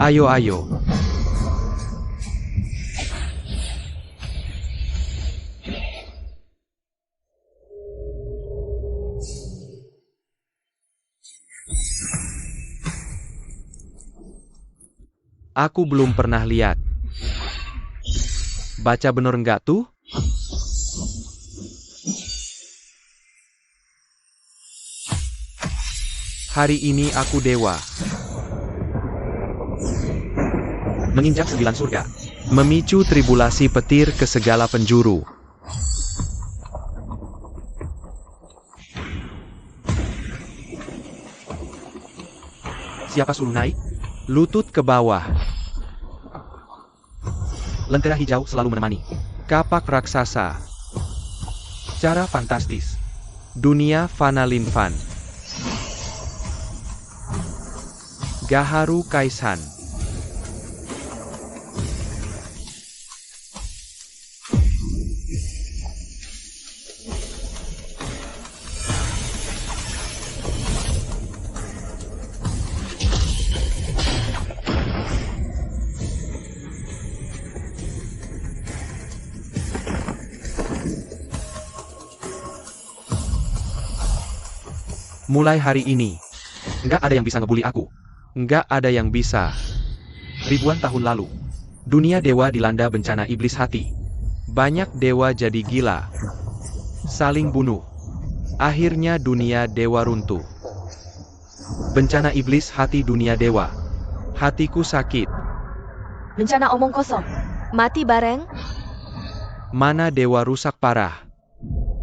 Ayo, ayo. Aku belum pernah lihat. Baca bener nggak tuh? Hari ini aku dewa. Menginjak 9 surga. Memicu tribulasi petir ke segala penjuru. Siapa suruh naik? Lutut ke bawah. Lentera hijau selalu menemani. Kapak raksasa. Cara fantastis. Dunia Fanalinfan. Gaharu Kaisan. Mulai hari ini, nggak ada yang bisa ngebully aku. Nggak ada yang bisa. Ribuan tahun lalu, dunia dewa dilanda bencana iblis hati. Banyak dewa jadi gila. Saling bunuh. Akhirnya dunia dewa runtuh. Bencana iblis hati dunia dewa. Hatiku sakit. Bencana omong kosong. Mati bareng. Mana dewa rusak parah.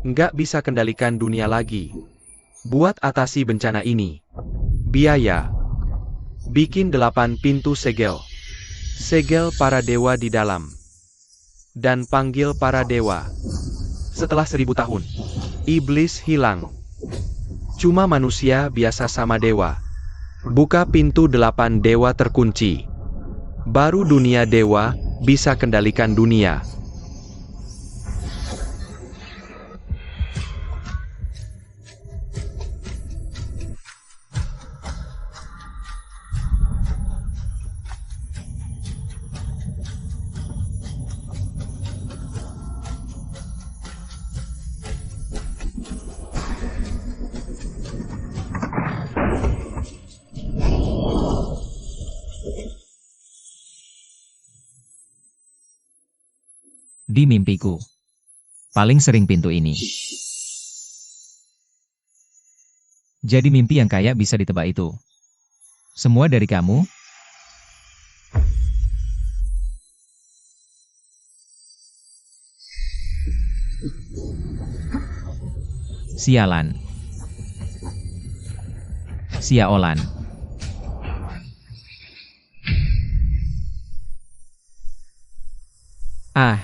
Nggak bisa kendalikan dunia lagi. Buat atasi bencana ini. Biaya. Bikin 8 pintu segel. Segel para dewa di dalam. Dan panggil para dewa. Setelah 1000 tahun. Iblis hilang. Cuma manusia biasa sama dewa. Buka pintu 8 dewa terkunci. Baru dunia dewa bisa kendalikan dunia. Di mimpiku. Paling sering pintu ini. Jadi mimpi yang kayak bisa ditebak itu. Semua dari kamu? Sialan. Siaolan. Ah.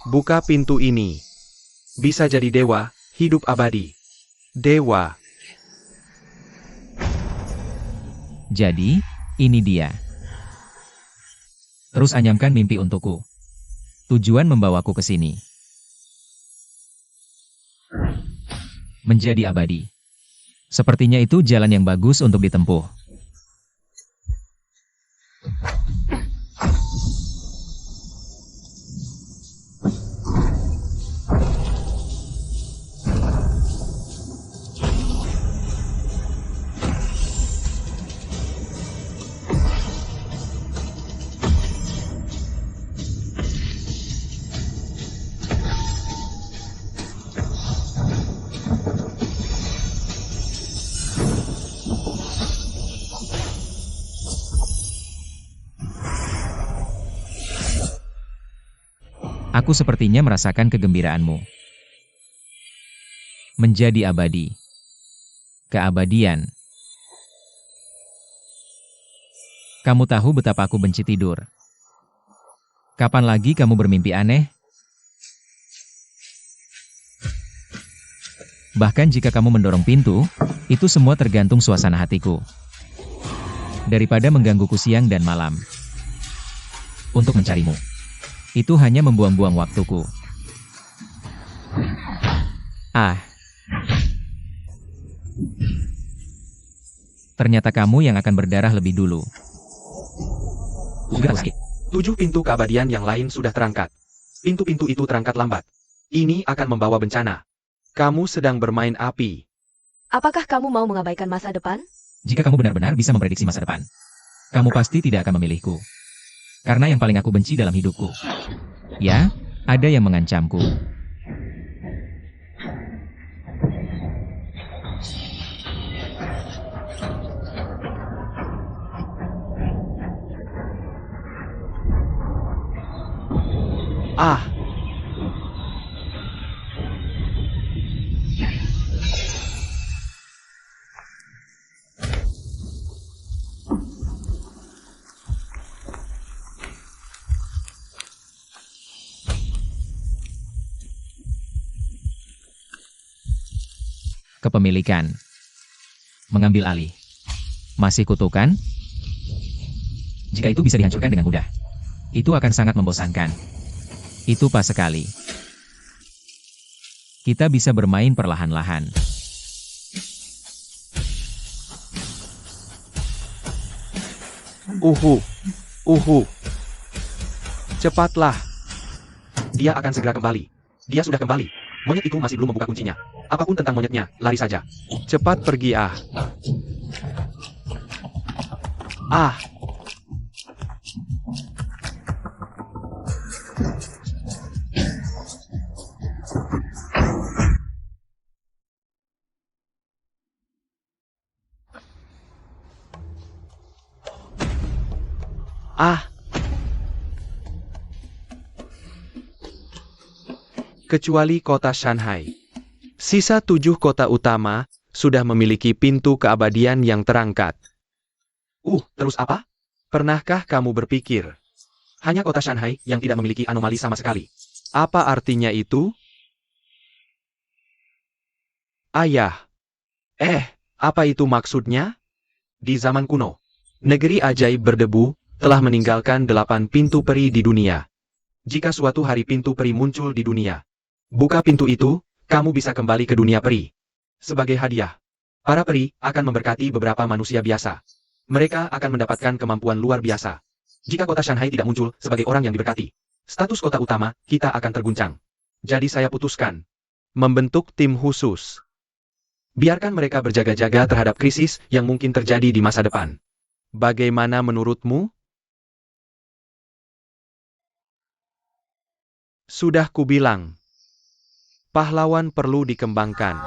Buka pintu ini. Bisa jadi dewa, hidup abadi. Dewa. Jadi, ini dia. Terus anyamkan mimpi untukku. Tujuan membawaku ke sini. Menjadi abadi. Sepertinya itu jalan yang bagus untuk ditempuh. Aku sepertinya merasakan kegembiraanmu. Menjadi abadi. Keabadian. Kamu tahu betapa aku benci tidur. Kapan lagi kamu bermimpi aneh? Bahkan jika kamu mendorong pintu, itu semua tergantung suasana hatiku. Daripada menggangguku siang dan malam untuk mencarimu, itu hanya membuang-buang waktuku. Ternyata kamu yang akan berdarah lebih dulu. Bukan lagi. 7 pintu keabadian yang lain sudah terangkat. Pintu-pintu itu terangkat lambat. Ini akan membawa bencana. Kamu sedang bermain api. Apakah kamu mau mengabaikan masa depan? Jika kamu benar-benar bisa memprediksi masa depan, kamu pasti tidak akan memilihku. Karena yang paling aku benci dalam hidupku. Ya, ada yang mengancamku. Kepemilikan. Mengambil alih. Masih kutukan? Jika itu bisa dihancurkan dengan mudah, itu akan sangat membosankan. Itu pas sekali. Kita bisa bermain perlahan-lahan. Cepatlah. Dia akan segera kembali. Dia sudah kembali. Monyet itu masih belum membuka kuncinya. Apapun tentang monyetnya, lari saja. Cepat pergi Kecuali kota Shanghai. Sisa 7 kota utama sudah memiliki pintu keabadian yang terangkat. Terus apa? Pernahkah kamu berpikir? Hanya kota Shanghai yang tidak memiliki anomali sama sekali. Apa artinya itu? Ayah. Apa itu maksudnya? Di zaman kuno, negeri ajaib berdebu telah meninggalkan 8 pintu peri di dunia. Jika suatu hari pintu peri muncul di dunia, buka pintu itu, kamu bisa kembali ke dunia peri. Sebagai hadiah, para peri akan memberkati beberapa manusia biasa. Mereka akan mendapatkan kemampuan luar biasa. Jika kota Shanghai tidak muncul sebagai orang yang diberkati, status kota utama kita akan terguncang. Jadi saya putuskan membentuk tim khusus. Biarkan mereka berjaga-jaga terhadap krisis yang mungkin terjadi di masa depan. Bagaimana menurutmu? Sudah kubilang. Pahlawan perlu dikembangkan.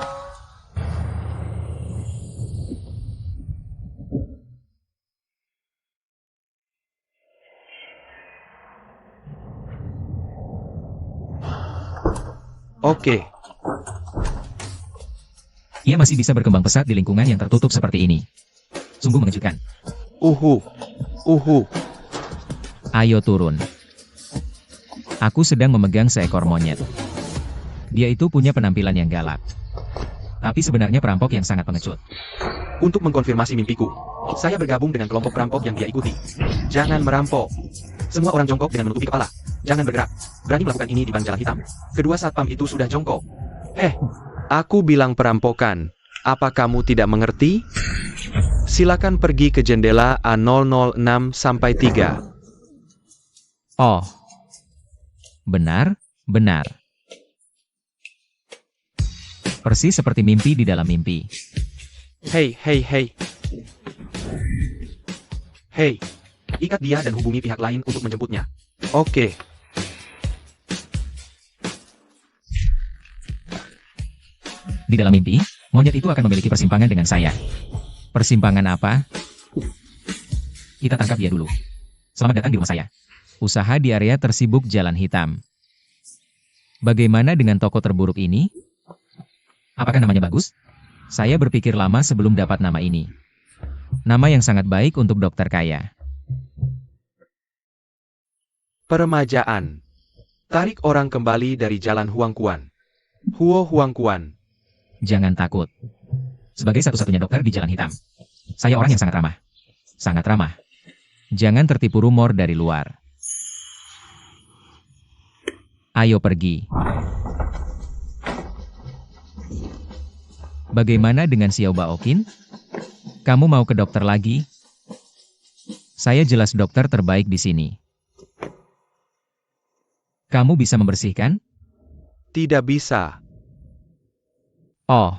Oke. Ia masih bisa berkembang pesat di lingkungan yang tertutup seperti ini. Sungguh mengejutkan. Ayo turun. Aku sedang memegang seekor monyet. Dia itu punya penampilan yang galak. Tapi sebenarnya perampok yang sangat pengecut. Untuk mengkonfirmasi mimpiku, saya bergabung dengan kelompok perampok yang dia ikuti. Jangan merampok. Semua orang jongkok dengan menutupi kepala. Jangan bergerak. Berani melakukan ini di ban jalan hitam. Kedua satpam itu sudah jongkok. Aku bilang perampokan. Apa kamu tidak mengerti? Silakan pergi ke jendela A006-3. Oh. Benar. Persis seperti mimpi di dalam mimpi. Hei. Ikat dia dan hubungi pihak lain untuk menjemputnya. Oke. Di dalam mimpi, monyet itu akan memiliki persimpangan dengan saya. Persimpangan apa? Kita tangkap dia dulu. Selamat datang di rumah saya. Usaha di area tersibuk Jalan Hitam. Bagaimana dengan toko terburuk ini? Apakah namanya bagus? Saya berpikir lama sebelum dapat nama ini. Nama yang sangat baik untuk dokter kaya. Peremajaan. Tarik orang kembali dari jalan Huangquan. Huo Huangquan. Jangan takut. Sebagai satu-satunya dokter di jalan hitam, saya orang yang sangat ramah. Sangat ramah. Jangan tertipu rumor dari luar. Ayo pergi. Bagaimana dengan Xiao Baoqin? Kamu mau ke dokter lagi? Saya jelas dokter terbaik di sini. Kamu bisa membersihkan? Tidak bisa. Oh,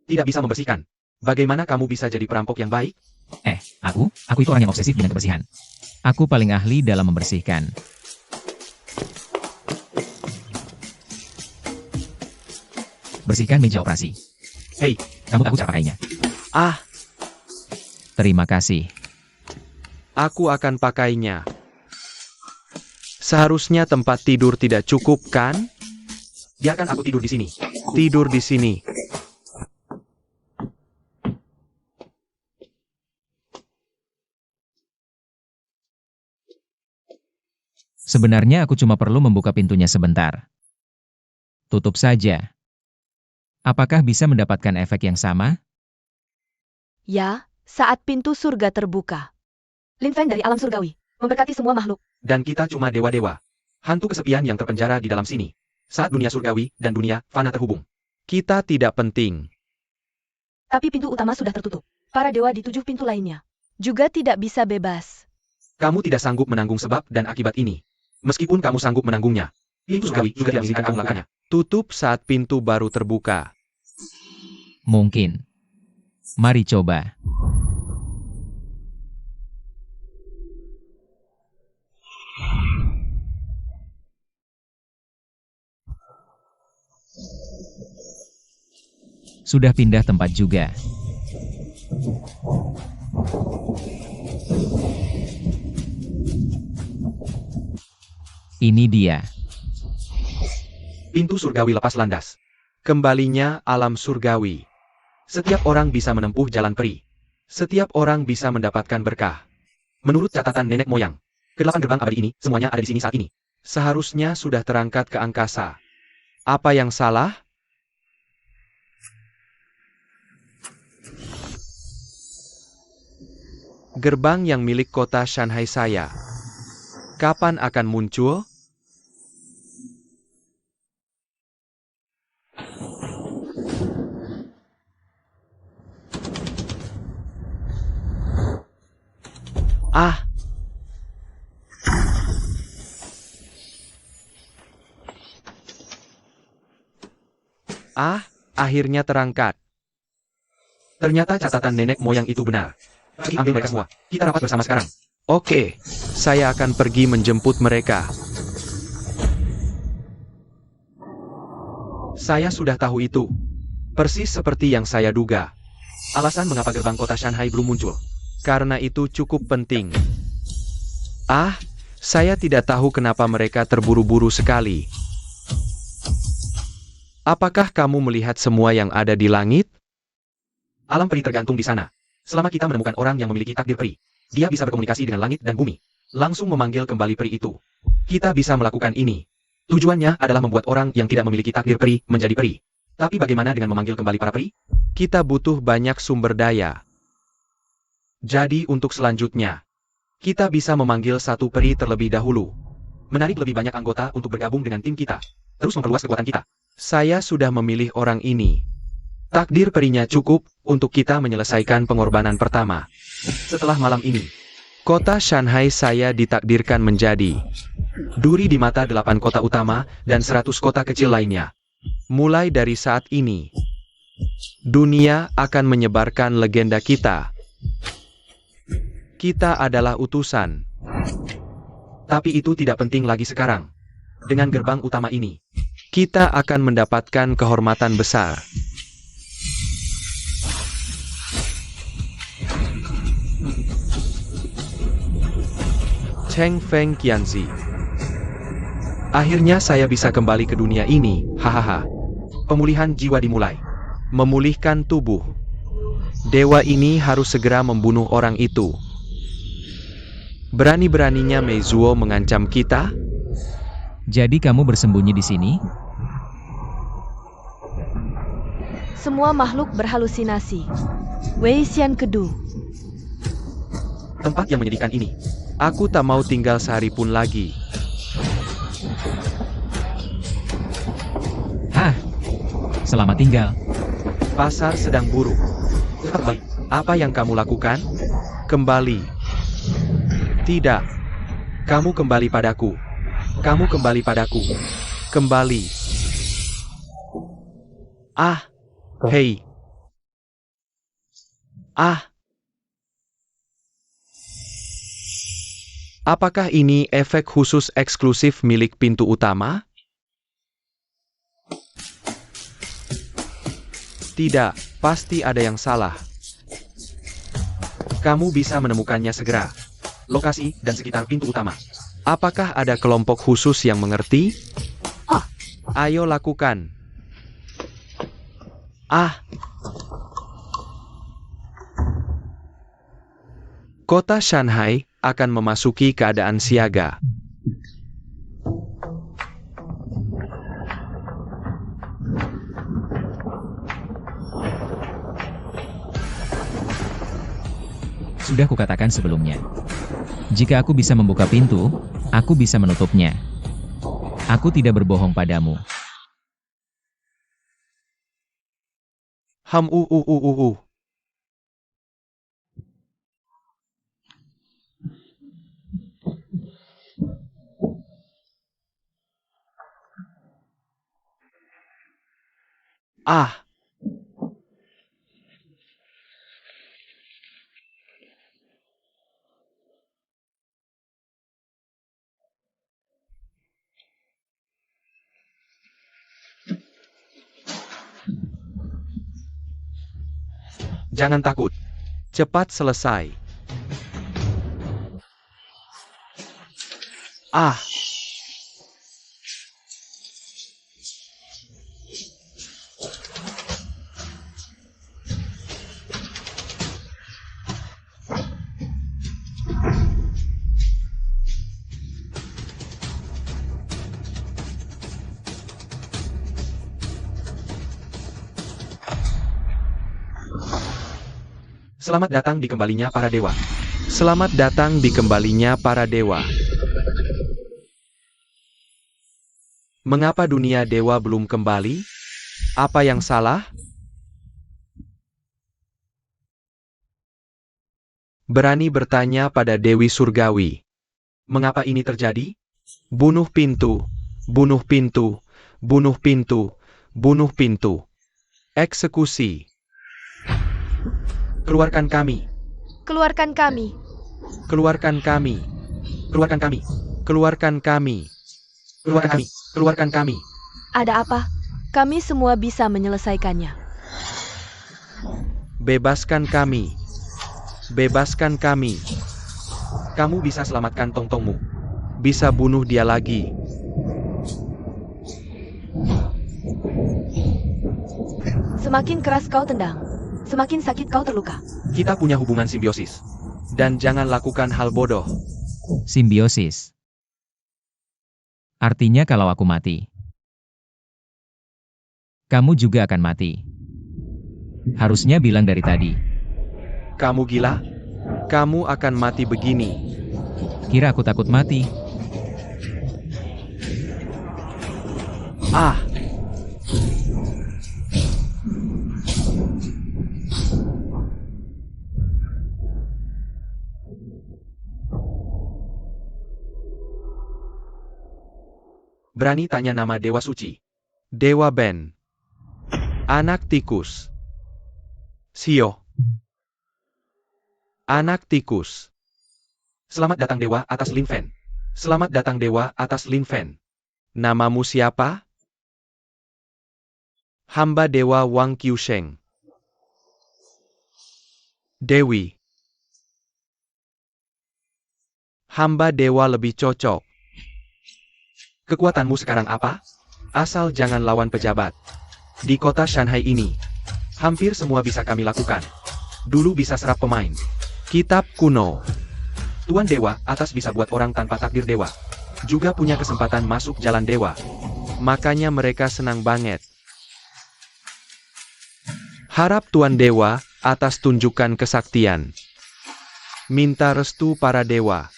Tidak bisa membersihkan. Bagaimana kamu bisa jadi perampok yang baik? aku itu orang yang obsesif dengan kebersihan. Aku paling ahli dalam membersihkan. Bersihkan meja operasi. Hei, Kamu tahu cara pakainya. ah, Terima kasih. aku akan pakainya. Seharusnya tempat tidur tidak cukup, kan? Biarkan aku tidur di sini. Tidur di sini. Sebenarnya aku cuma perlu membuka pintunya sebentar. Tutup saja. Apakah bisa mendapatkan efek yang sama? Ya, saat pintu surga terbuka. Lin Feng dari alam surgawi, memberkati semua makhluk. Dan kita cuma dewa-dewa. Hantu kesepian yang terpenjara di dalam sini. Saat dunia surgawi dan dunia fana terhubung. Kita tidak penting. Tapi pintu utama sudah tertutup. Para dewa di 7 pintu lainnya juga tidak bisa bebas. Kamu tidak sanggup menanggung sebab dan akibat ini. Meskipun kamu sanggup menanggungnya. Pintu surgawi juga tidak mengizinkan kamu melakukannya. Tutup saat pintu baru terbuka. Mungkin. Mari coba. Sudah pindah tempat juga. Ini dia. Pintu surgawi lepas landas. Kembalinya alam surgawi. Setiap orang bisa menempuh jalan peri. Setiap orang bisa mendapatkan berkah. Menurut catatan nenek moyang, ke-8 gerbang abadi ini, semuanya ada di sini saat ini. Seharusnya sudah terangkat ke angkasa. Apa yang salah? Gerbang yang milik kota Shanghai saya. Kapan akan muncul? Ah! Ah, akhirnya terangkat. Ternyata catatan nenek moyang itu benar. Pergi ambil mereka semua. Kita rapat bersama sekarang. Oke, saya akan pergi menjemput mereka. Saya sudah tahu itu. Persis seperti yang saya duga. Alasan mengapa gerbang kota Shanghai belum muncul. Karena itu cukup penting. Ah, saya tidak tahu kenapa mereka terburu-buru sekali. Apakah kamu melihat semua yang ada di langit? Alam peri tergantung di sana. Selama kita menemukan orang yang memiliki takdir peri, dia bisa berkomunikasi dengan langit dan bumi. Langsung memanggil kembali peri itu. Kita bisa melakukan ini. Tujuannya adalah membuat orang yang tidak memiliki takdir peri menjadi peri. Tapi bagaimana dengan memanggil kembali para peri? Kita butuh banyak sumber daya. Jadi untuk selanjutnya, kita bisa memanggil satu peri terlebih dahulu. Menarik lebih banyak anggota untuk bergabung dengan tim kita. Terus memperluas kekuatan kita. Saya sudah memilih orang ini. Takdir perinya cukup untuk kita menyelesaikan pengorbanan pertama. Setelah malam ini, kota Shanghai saya ditakdirkan menjadi duri di mata 8 kota utama dan 100 kota kecil lainnya. Mulai dari saat ini, dunia akan menyebarkan legenda kita. Kita adalah utusan. Tapi itu tidak penting lagi sekarang. Dengan gerbang utama ini, kita akan mendapatkan kehormatan besar. Cheng Feng Qianzi. Akhirnya saya bisa kembali ke dunia ini, hahaha. Pemulihan jiwa dimulai. Memulihkan tubuh. Dewa ini harus segera membunuh orang itu. Berani-beraninya Meizuo mengancam kita? Jadi kamu bersembunyi di sini? Semua makhluk berhalusinasi. Wei Xian Kedu. Tempat yang menyedihkan ini. Aku tak mau tinggal sehari pun lagi. Hah? Selamat tinggal. Pasar sedang buruk. Apa yang kamu lakukan? Kembali. Tidak. Kamu kembali padaku. Kamu kembali padaku. Kembali. Ah. Hei. Ah. Apakah ini efek khusus eksklusif milik pintu utama? Tidak, pasti ada yang salah. Kamu bisa menemukannya segera. Lokasi dan sekitar pintu utama. Apakah ada kelompok khusus yang mengerti? Ayo lakukan. Ah. Kota Shanghai akan memasuki keadaan siaga. Sudah kukatakan sebelumnya. Jika aku bisa membuka pintu, aku bisa menutupnya. Aku tidak berbohong padamu. Ah. Jangan takut. Cepat selesai. Ah. Selamat datang di kembalinya para dewa. Selamat datang di kembalinya para dewa. Mengapa dunia dewa belum kembali? Apa yang salah? Berani bertanya pada Dewi Surgawi. Mengapa ini terjadi? Bunuh pintu, bunuh pintu, bunuh pintu, bunuh pintu. Eksekusi. Keluarkan kami. Keluarkan kami. Keluarkan kami. Keluarkan kami. Keluarkan kami. Keluarkan kami. Keluarkan kami. Ada apa? Kami semua bisa menyelesaikannya. Bebaskan kami. Bebaskan kami. Kamu bisa selamatkan tongtongmu. Bisa bunuh dia lagi. Semakin keras kau tendang, semakin sakit kau terluka. Kita punya hubungan simbiosis. Dan jangan lakukan hal bodoh. Simbiosis. Artinya kalau aku mati, kamu juga akan mati. Harusnya bilang dari tadi. Kamu gila? Kamu akan mati begini. Kira aku takut mati? Ah. Berani tanya nama Dewa Suci. Dewa Ben. Anak tikus. Sio. Anak tikus. Selamat datang Dewa atas Lin Fen. Selamat datang Dewa atas Lin Fen. Namamu siapa? Hamba Dewa Wang Qiusheng. Dewi. Hamba Dewa lebih cocok. Kekuatanmu sekarang apa? Asal jangan lawan pejabat. Di kota Shanghai ini, hampir semua bisa kami lakukan. Dulu bisa serap pemain. Kitab kuno. Tuan Dewa Atas bisa buat orang tanpa takdir dewa juga punya kesempatan masuk jalan dewa. Makanya mereka senang banget. Harap Tuan Dewa Atas tunjukkan kesaktian. Minta restu para dewa.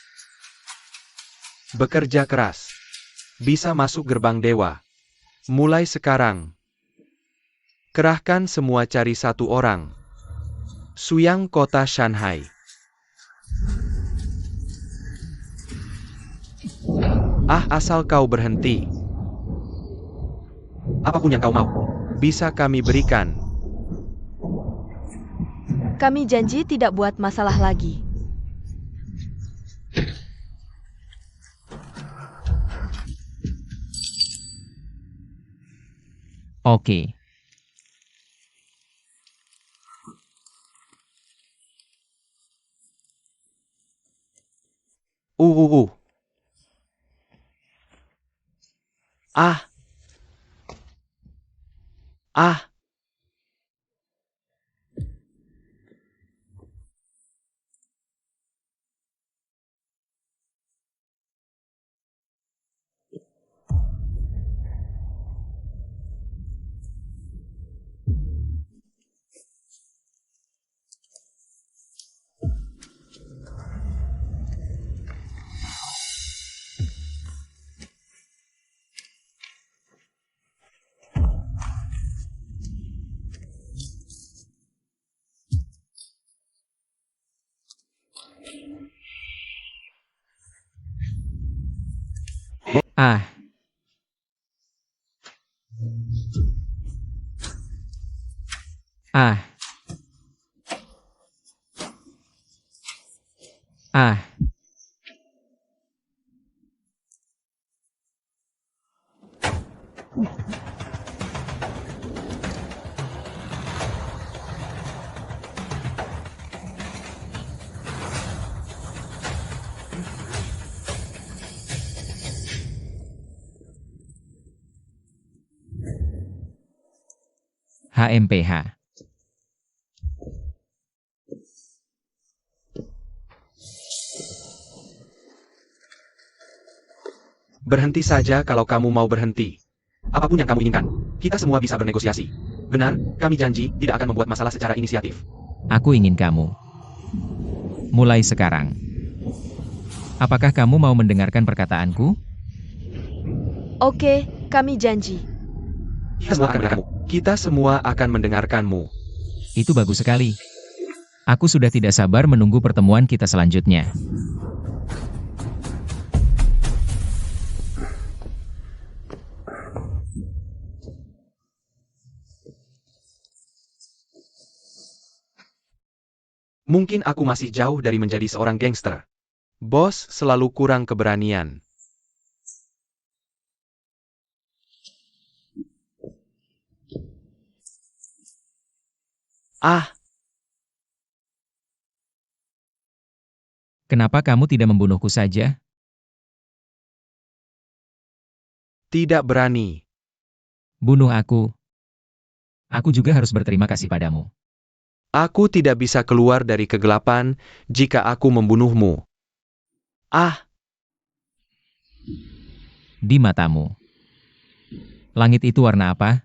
Bekerja keras. Bisa masuk gerbang dewa. Mulai sekarang. Kerahkan semua cari satu orang. Suyang kota Shanghai. Asal kau berhenti. Apapun yang kau mau, bisa kami berikan. Kami janji tidak buat masalah lagi. Oke. Uh, uh, uh. Ah. Ah. Ah. Ah. Ah. HMPH. Berhenti saja kalau kamu mau berhenti. Apapun yang kamu inginkan, kita semua bisa bernegosiasi. Benar, kami janji tidak akan membuat masalah secara inisiatif. Aku ingin kamu. Mulai sekarang. Apakah kamu mau mendengarkan perkataanku? Oke, kami janji. Kita semua akan mendengarkanmu. Itu bagus sekali. Aku sudah tidak sabar menunggu pertemuan kita selanjutnya. Mungkin aku masih jauh dari menjadi seorang gangster. Bos selalu kurang keberanian. Ah, Kenapa kamu tidak membunuhku saja? tidak berani. Bunuh aku. Aku juga harus berterima kasih padamu. Aku tidak bisa keluar dari kegelapan jika aku membunuhmu. Ah, Di matamu. Langit itu warna apa?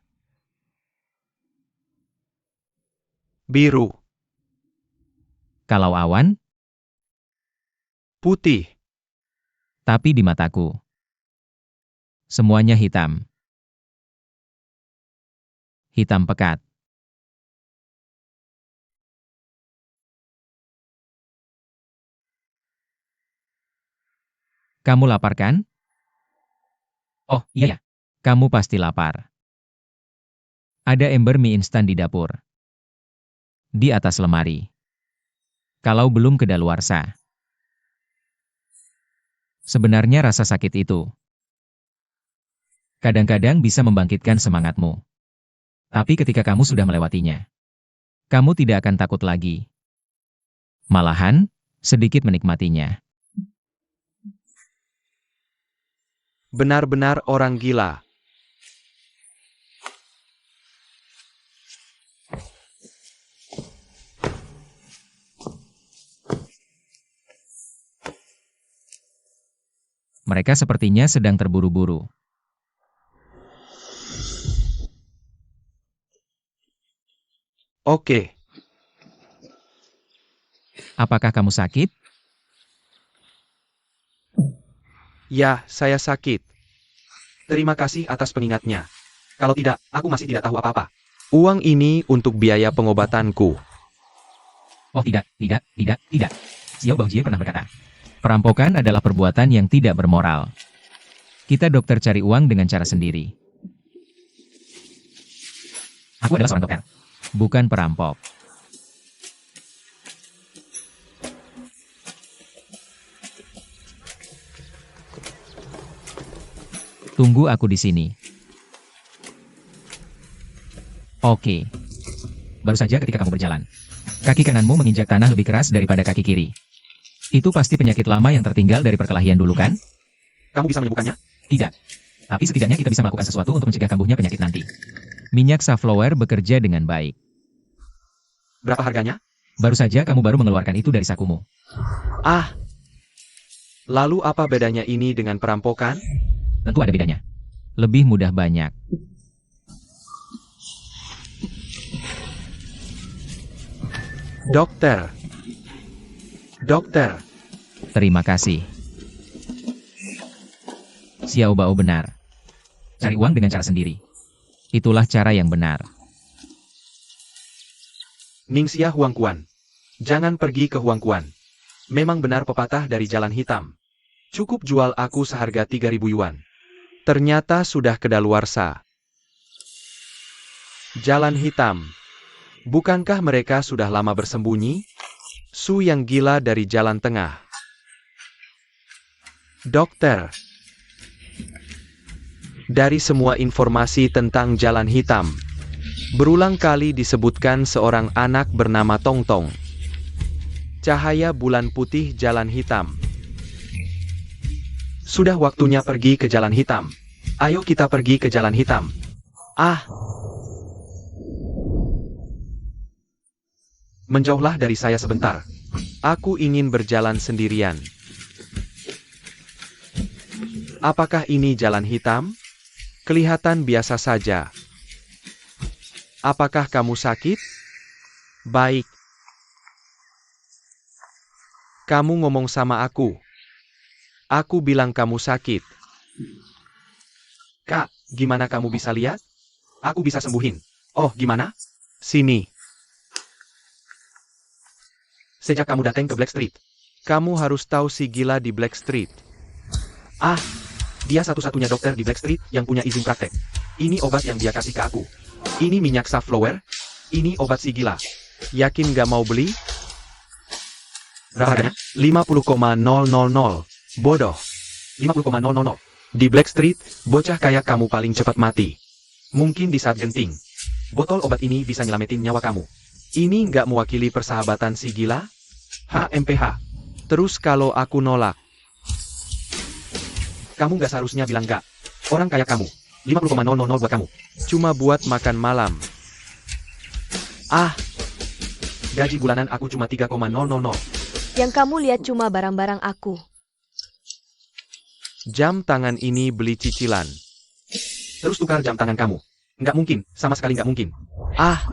biru, Kalau awan, putih, tapi di mataku. Semuanya hitam. Hitam pekat. Kamu lapar kan? Oh, iya. Kamu pasti lapar. Ada ember mie instan di dapur. Di atas lemari. Kalau belum kedaluarsa. Sebenarnya rasa sakit itu kadang-kadang bisa membangkitkan semangatmu. Tapi ketika kamu sudah melewatinya, kamu tidak akan takut lagi. Malahan, sedikit menikmatinya. benar-benar orang gila. Mereka sepertinya sedang terburu-buru. Oke, Apakah kamu sakit? ya, saya sakit. Terima kasih atas pengingatnya. Kalau tidak, aku masih tidak tahu apa-apa. Uang ini untuk biaya pengobatanku. Oh tidak. Xiao Baojie pernah berkata, perampokan adalah perbuatan yang tidak bermoral. Kita dokter cari uang dengan cara sendiri. Aku adalah seorang dokter, bukan perampok. Tunggu aku di sini. Oke. Baru saja ketika kamu berjalan, kaki kananmu menginjak tanah lebih keras daripada kaki kiri. Itu pasti penyakit lama yang tertinggal dari perkelahian dulu kan? Kamu bisa menyembuhkannya? Tidak. Tapi setidaknya kita bisa melakukan sesuatu untuk mencegah kambuhnya penyakit nanti. Minyak safflower bekerja dengan baik. Berapa harganya? Baru saja kamu baru mengeluarkan itu dari sakumu. Ah. Lalu apa bedanya ini dengan perampokan? Tentu ada bedanya. Lebih mudah banyak. Dokter. Dokter. Terima kasih. Xiao Bao benar. Cari uang dengan cara sendiri. Itulah cara yang benar. Ningxia Huangquan. Jangan pergi ke Huangquan. Memang benar pepatah dari Jalan Hitam. Cukup jual aku seharga 3.000 yuan. Ternyata sudah kedaluarsa. Jalan Hitam. Bukankah mereka sudah lama bersembunyi? Su yang gila dari Jalan Tengah. Dokter. Dari semua informasi tentang Jalan Hitam, berulang kali disebutkan seorang anak bernama Tong Tong. Cahaya bulan putih Jalan Hitam. Sudah waktunya pergi ke Jalan Hitam. Ayo kita pergi ke Jalan Hitam. Ah. Menjauhlah dari saya sebentar. Aku ingin berjalan sendirian. Apakah ini Jalan Hitam? Kelihatan biasa saja. Apakah kamu sakit? Baik. Kamu ngomong sama aku. Aku bilang kamu sakit. Kak, gimana kamu bisa lihat? Aku bisa sembuhin. Oh, gimana? Sini. Sejak kamu datang ke Black Street, kamu harus tahu si gila di Black Street. Ah, dia satu-satunya dokter di Black Street yang punya izin praktek. Ini obat yang dia kasih ke aku. Ini minyak safflower. Ini obat si gila. Yakin gak mau beli? Berapa harganya? 50,000. Bodoh. 50,000. Di Black Street, bocah kayak kamu paling cepat mati. Mungkin di saat genting. Botol obat ini bisa nyelamatin nyawa kamu. Ini nggak mewakili persahabatan si gila? HMPH. Terus kalau aku nolak? Kamu nggak seharusnya bilang nggak. Orang kayak kamu. 50,000 buat kamu. Cuma buat makan malam. Ah. Gaji bulanan aku cuma 3,000. Yang kamu lihat cuma barang-barang aku. Jam tangan ini beli cicilan. Terus tukar jam tangan kamu. Nggak mungkin, sama sekali nggak mungkin. Ah.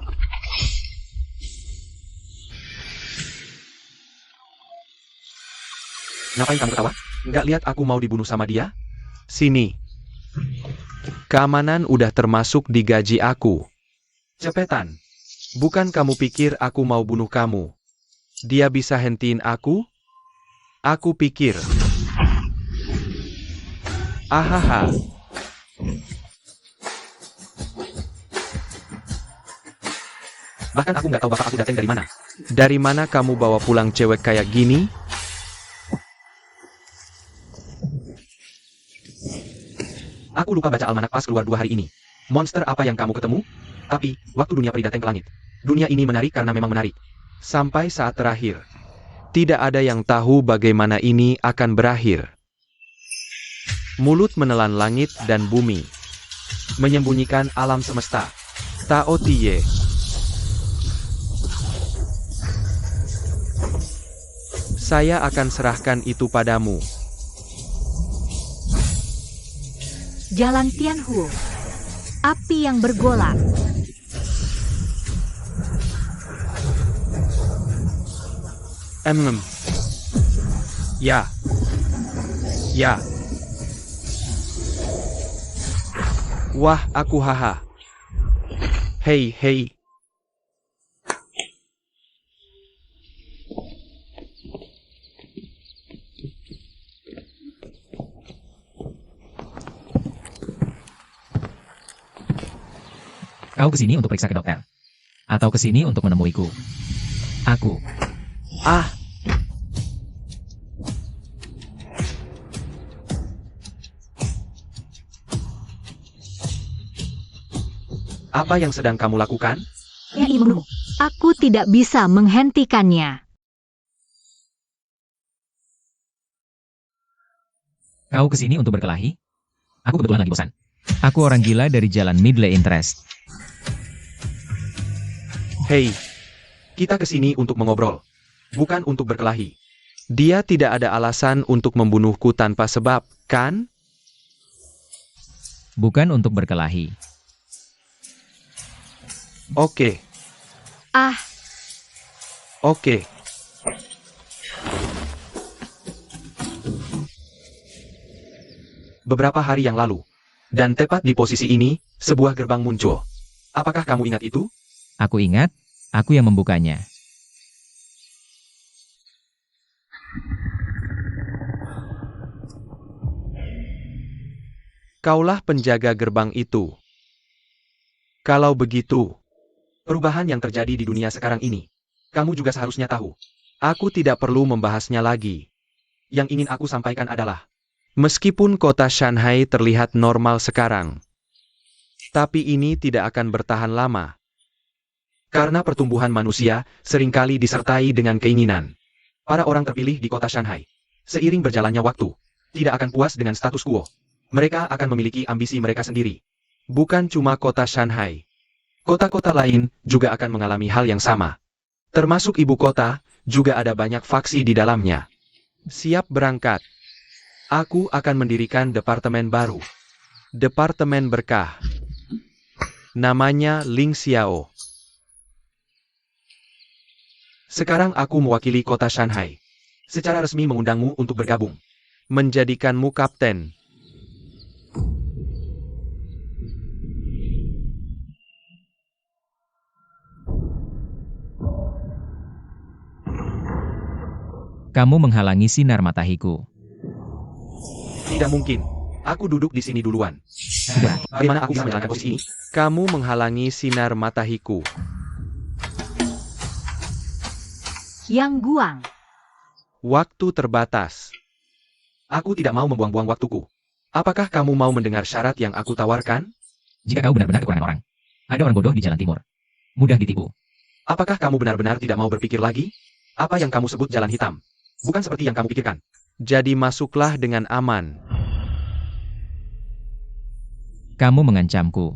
Ngapain kamu ketawa? Nggak lihat aku mau dibunuh sama dia? Sini. Keamanan udah termasuk di gaji aku. Cepetan. Bukan kamu pikir aku mau bunuh kamu. Dia bisa hentiin aku? Aku pikir. Ahaha. Bahkan aku nggak tahu bapak aku datang dari mana. Dari mana kamu bawa pulang cewek kayak gini? Aku lupa baca almanak pas keluar 2 hari ini. Monster apa yang kamu ketemu? Tapi, waktu dunia peri datang ke langit. Dunia ini menarik karena memang menarik. Sampai saat terakhir. Tidak ada yang tahu bagaimana ini akan berakhir. Mulut menelan langit dan bumi. Menyembunyikan alam semesta. Tao Tiye. Saya akan serahkan itu padamu. Jalan Tianhu. Api yang bergolak. Ya. Ya. Wah, aku haha. Hei, hei. Kau kesini untuk periksa ke dokter? Atau kesini untuk menemuiku? Aku. Ah. Apa yang sedang kamu lakukan? Yang ingin membunuhmu. Aku tidak bisa menghentikannya. Kau kesini untuk berkelahi? Aku kebetulan lagi bosan. Aku orang gila dari jalan Middle Interest. Hei, kita kesini untuk mengobrol, bukan untuk berkelahi. Dia tidak ada alasan untuk membunuhku tanpa sebab, kan? Bukan untuk berkelahi. Oke, Ah, oke. Beberapa hari yang lalu, dan tepat di posisi ini, sebuah gerbang muncul. Apakah kamu ingat itu? Aku ingat, aku yang membukanya. Kaulah penjaga gerbang itu. Kalau begitu, perubahan yang terjadi di dunia sekarang ini, kamu juga seharusnya tahu. Aku tidak perlu membahasnya lagi. Yang ingin aku sampaikan adalah, meskipun kota Shanghai terlihat normal sekarang, tapi ini tidak akan bertahan lama. Karena pertumbuhan manusia seringkali disertai dengan keinginan. Para orang terpilih di kota Shanghai, seiring berjalannya waktu, tidak akan puas dengan status quo. Mereka akan memiliki ambisi mereka sendiri. Bukan cuma kota Shanghai. Kota-kota lain juga akan mengalami hal yang sama. Termasuk ibu kota, juga ada banyak faksi di dalamnya. Siap berangkat. Aku akan mendirikan departemen baru. Departemen Berkah. Namanya Ling Xiao. Sekarang aku mewakili kota Shanghai. Secara resmi mengundangmu untuk bergabung. Menjadikanmu kapten. Kamu menghalangi sinar matahiku. Tidak mungkin. Aku duduk di sini duluan. Bagaimana aku bisa menjalankan posisi ini? Kamu menghalangi sinar matahiku. Yang Guang. Waktu terbatas. Aku tidak mau membuang-buang waktuku. Apakah kamu mau mendengar syarat yang aku tawarkan? Jika kau benar-benar kekurangan orang, ada orang bodoh di jalan timur. Mudah ditipu. Apakah kamu benar-benar tidak mau berpikir lagi? Apa yang kamu sebut jalan hitam? Bukan seperti yang kamu pikirkan. Jadi masuklah dengan aman. Kamu mengancamku.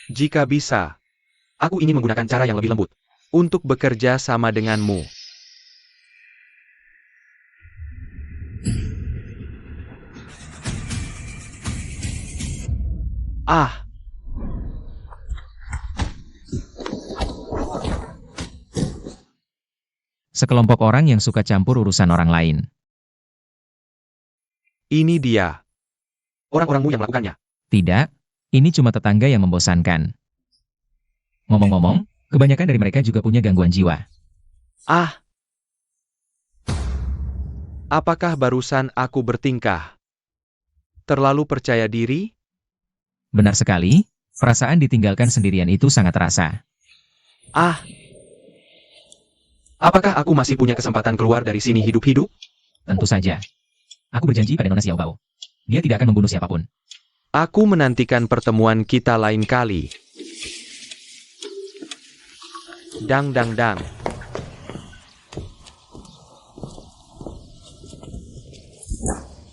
Jika bisa, aku ingin menggunakan cara yang lebih lembut untuk bekerja sama denganmu. Ah! Sekelompok orang yang suka campur urusan orang lain. Ini dia. Orang-orangmu yang melakukannya. Tidak, ini cuma tetangga yang membosankan. Ngomong-ngomong, kebanyakan dari mereka juga punya gangguan jiwa. Ah! Apakah barusan aku bertingkah terlalu percaya diri? Benar sekali, perasaan ditinggalkan sendirian itu sangat terasa. Ah! Apakah aku masih punya kesempatan keluar dari sini hidup-hidup? Tentu saja. Aku berjanji pada Nona Xiaobao. Dia tidak akan membunuh siapapun. Aku menantikan pertemuan kita lain kali. Dang dang dang.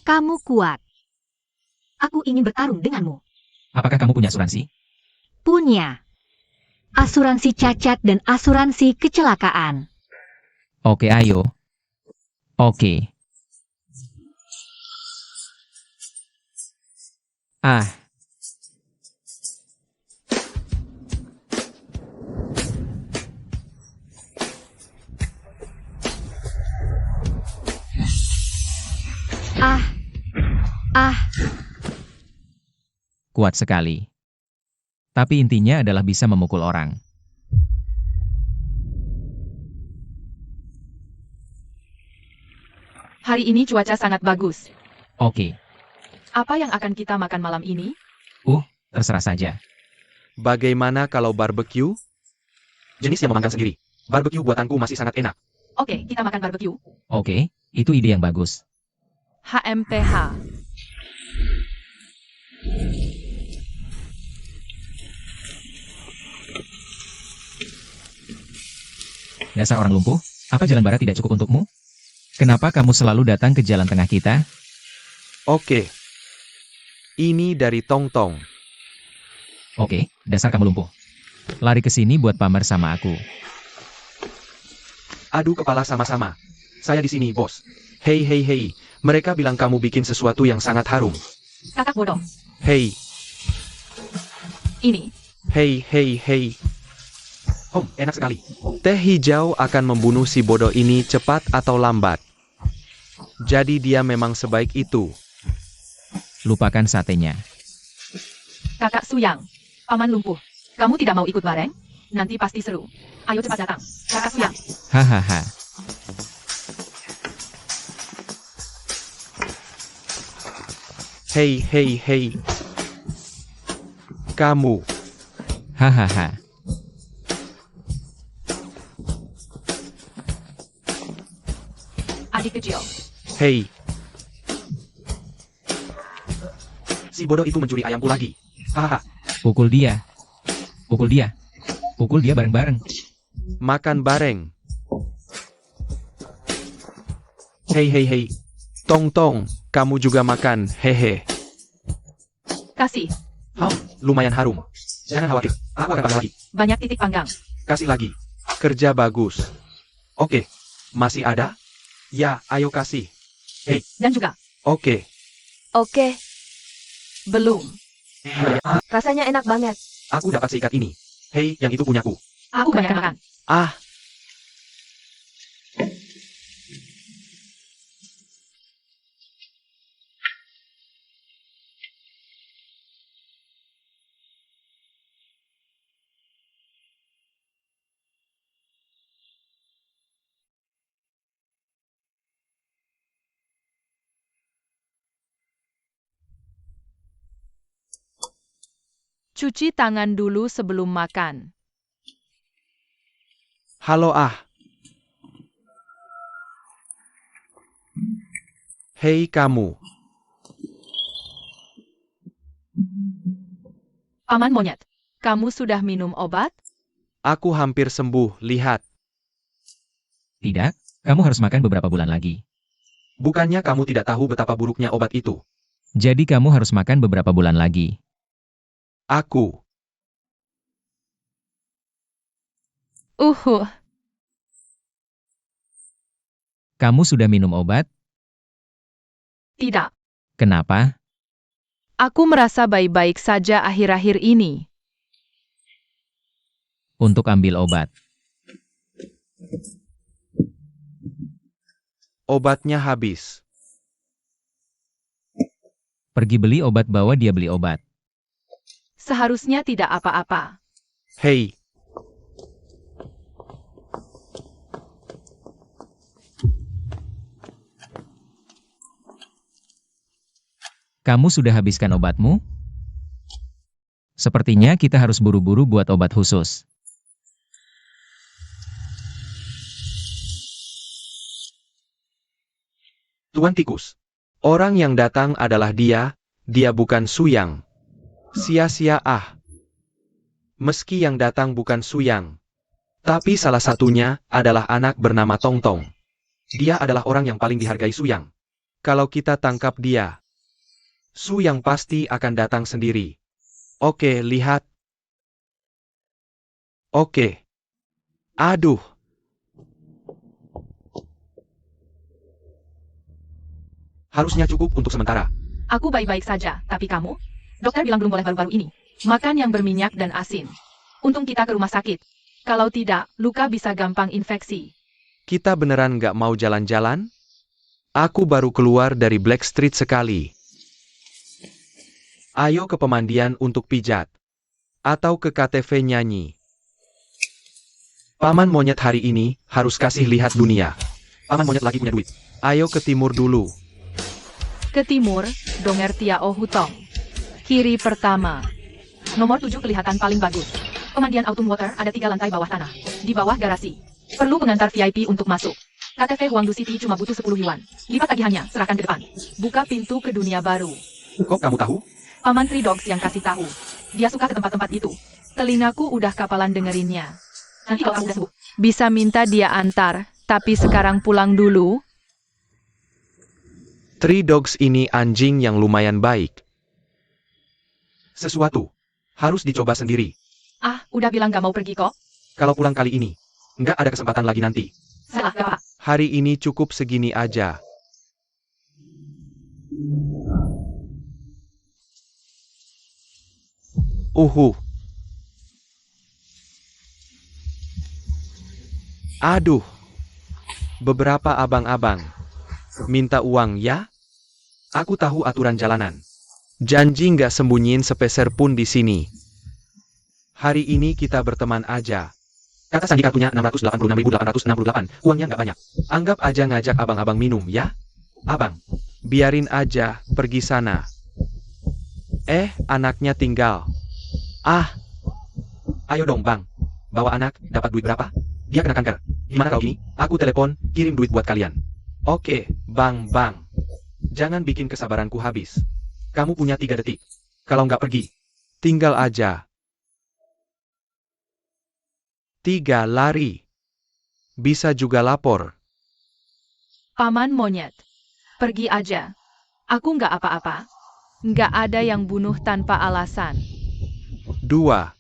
Kamu kuat. Aku ingin bertarung denganmu. Apakah kamu punya asuransi? Punya. Asuransi cacat dan asuransi kecelakaan. Oke, ayo. Oke. Ah, Ah, ah, kuat sekali. Tapi intinya adalah bisa memukul orang. Hari ini cuaca sangat bagus. Oke, Apa yang akan kita makan malam ini? terserah saja. Bagaimana kalau barbecue? Jenis yang memanggang sendiri. Barbecue buatanku masih sangat enak. Oke, kita makan barbecue. Oke, itu ide yang bagus. HMPH. Dasar orang lumpuh, apa jalan barat tidak cukup untukmu? Kenapa kamu selalu datang ke jalan tengah kita? Oke. Ini dari Tong Tong. Oke, dasar kamu lumpuh. Lari ke sini buat pamer sama aku. Adu kepala sama-sama. Saya di sini, bos. Hei hei hei. Mereka bilang kamu bikin sesuatu yang sangat harum. Kakak bodoh. Hei, Ini. hei hei hei. Enak sekali. Teh hijau akan membunuh si bodoh ini cepat atau lambat. Jadi dia memang sebaik itu. Lupakan satenya. Kakak Suyang. Paman lumpuh. Kamu tidak mau ikut bareng? Nanti pasti seru. Ayo cepat datang. Kakak Suyang. Hahaha. Hei hei hei. Kamu. Hahaha. Adik kecil. Hei. Si bodoh itu mencuri ayamku lagi. Hahaha. Pukul dia. Pukul dia. Pukul dia bareng-bareng. Makan bareng. Hei hei hei. Tong Tong, kamu juga makan, hehe. Kasih. Lumayan harum. Jangan khawatir, aku akan tambah lagi. Banyak titik panggang. Kasih lagi. Kerja bagus. Oke. Masih ada? Ya, ayo kasih. Dan juga. Oke. Oke. Belum. Rasanya enak banget. Aku dapat seikat ini. Hei, yang itu punyaku. Aku banyak makan. Ah, Cuci tangan dulu sebelum makan. halo ah. Hei kamu. Paman monyet. Kamu sudah minum obat? Aku hampir sembuh, lihat. Tidak, kamu harus makan beberapa bulan lagi. Bukannya kamu tidak tahu betapa buruknya obat itu? Jadi kamu harus makan beberapa bulan lagi. Aku. Kamu sudah minum obat? Tidak. Kenapa? Aku merasa baik-baik saja akhir-akhir ini. Untuk ambil obat. Obatnya habis. Pergi beli obat, bawa dia beli obat. Seharusnya tidak apa-apa. Hei. Kamu sudah habiskan obatmu? Sepertinya kita harus buru-buru buat obat khusus. Tuan Tikus. Orang yang datang adalah dia bukan Suyang. Sia-sia ah. Meski yang datang bukan Suyang. Tapi salah satunya adalah anak bernama Tong Tong. Dia adalah orang yang paling dihargai Suyang. Kalau kita tangkap dia, Suyang pasti akan datang sendiri. Oke, lihat. Oke. Aduh. Harusnya cukup untuk sementara. Aku baik-baik saja, tapi kamu? Dokter bilang belum boleh baru-baru ini. Makan yang berminyak dan asin. Untung kita ke rumah sakit. Kalau tidak, luka bisa gampang infeksi. Kita beneran nggak mau jalan-jalan? Aku baru keluar dari Black Street sekali. Ayo ke pemandian untuk pijat. Atau ke KTV nyanyi. Paman monyet hari ini harus kasih lihat dunia. Paman monyet lagi punya duit. Ayo ke timur dulu. Ke timur, Donger Tiao Hutong. Kiri pertama. Nomor 7 kelihatan paling bagus. Pemandian Autumn Water ada 3 lantai bawah tanah. Di bawah garasi. Perlu pengantar VIP untuk masuk. KTV Huangdu City cuma butuh 10 yuan. Lipat tagihannya, serahkan ke depan. Buka pintu ke dunia baru. Kok kamu tahu? Paman Three Dogs yang kasih tahu. Dia suka ke tempat-tempat itu. Telingaku udah kapalan dengerinnya. Nanti kalau kamu udah sembuh, bisa minta dia antar. Tapi sekarang pulang dulu. Three Dogs ini anjing yang lumayan baik. Sesuatu. Harus dicoba sendiri. Ah, udah bilang gak mau pergi kok. Kalau pulang kali ini, nggak ada kesempatan lagi nanti. Salah, Bapak. Hari ini cukup segini aja. Aduh. Beberapa abang-abang. Minta uang ya? Aku tahu aturan jalanan. Janji nggak sembunyiin sepeser pun di sini. Hari ini kita berteman aja. Kata sandi kartunya 686.868. Uangnya nggak banyak. Anggap aja ngajak abang-abang minum ya? Abang, biarin aja, pergi sana. Anaknya tinggal. Ah, ayo dong bang. Bawa anak, dapat duit berapa? Dia kena kanker. Gimana kalau gini? Aku telepon, kirim duit buat kalian. Oke, bang. Jangan bikin kesabaranku habis. Kamu punya 3 detik. Kalau nggak pergi, tinggal aja. 3 lari. Bisa juga lapor. Paman monyet. Pergi aja. Aku nggak apa-apa. Nggak ada yang bunuh tanpa alasan. 2.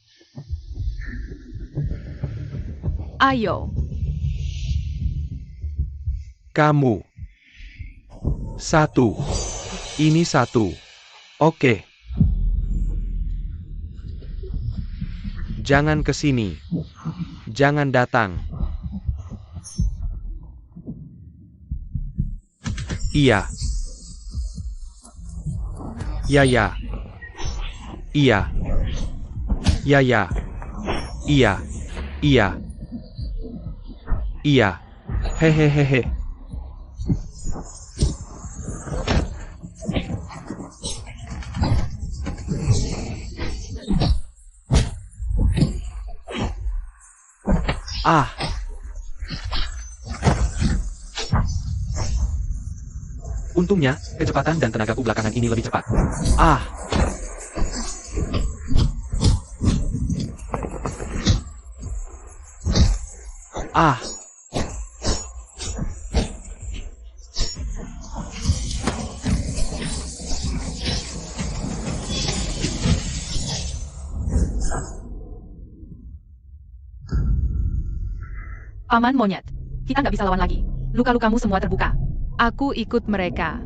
Ayo. Kamu. 1. Ini 1. Oke. Jangan kesini. Jangan datang. Iya. Ya. Iya. Ya. Iya. Hehehehe. Ah. Untungnya, kecepatan dan tenagaku belakangan ini lebih cepat. Ah. Ah. Paman monyet. Kita nggak bisa lawan lagi. Luka-lukamu semua terbuka. Aku ikut mereka.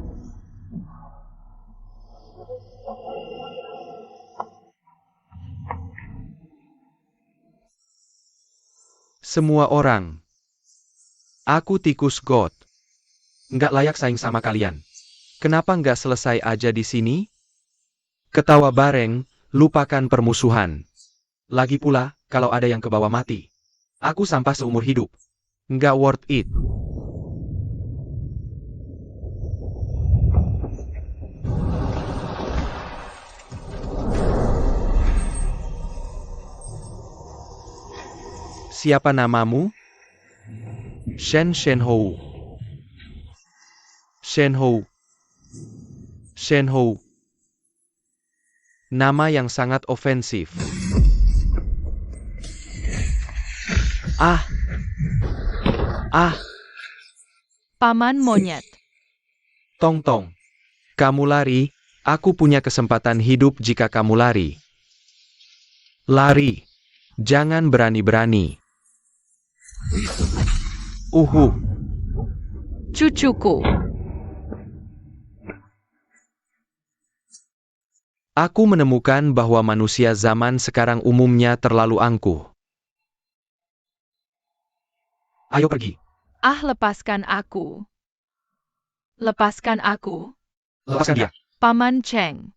Semua orang. Aku tikus God. Nggak layak saing sama kalian. Kenapa nggak selesai aja di sini? Ketawa bareng, lupakan permusuhan. Lagi pula, kalau ada yang kebawa mati. Aku sampah seumur hidup. Nggak worth it. Siapa namamu? Shenhou. Shenhou. Nama yang sangat ofensif. Ah. Paman monyet. Tong. Kamu lari, aku punya kesempatan hidup jika kamu lari. Lari. Jangan berani-berani. Cucuku. Aku menemukan bahwa manusia zaman sekarang umumnya terlalu angkuh. Ayo pergi. Ah, lepaskan aku. Lepaskan aku. Lepaskan dia. Paman Cheng.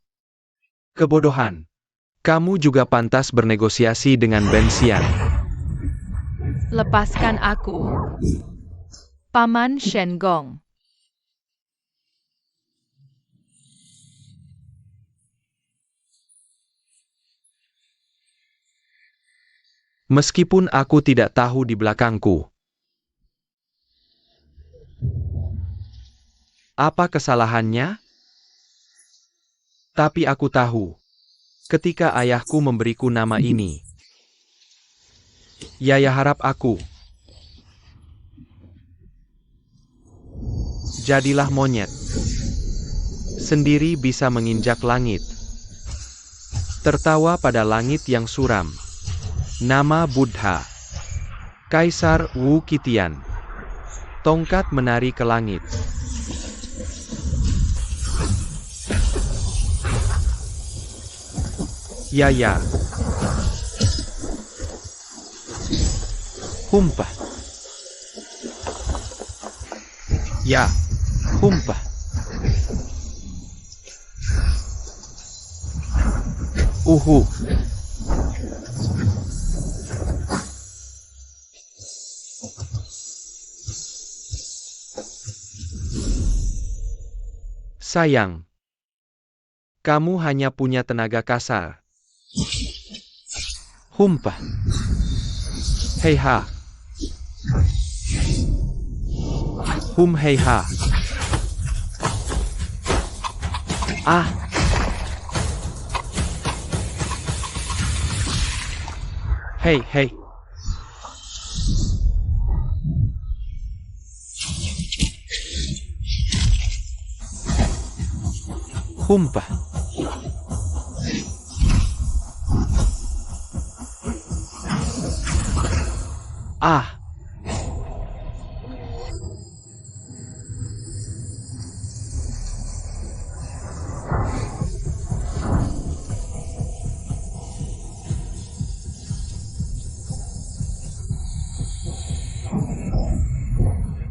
Kebodohan. Kamu juga pantas bernegosiasi dengan Ben Xian. Lepaskan aku. Paman Shen Gong. Meskipun aku tidak tahu di belakangku. Apa kesalahannya? Tapi aku tahu. Ketika ayahku memberiku nama ini. Yaya harap aku. Jadilah monyet. Sendiri bisa menginjak langit. Tertawa pada langit yang suram. Nama Buddha. Kaisar Wu Qitian. Tongkat menari ke langit. Yaya. Humpah. Ya. Humpah. Uhu. Sayang. Kamu hanya punya tenaga kasar. Humpah. Hei ha. Hei ha. Ah. Hei, hei. Humpah. Ah.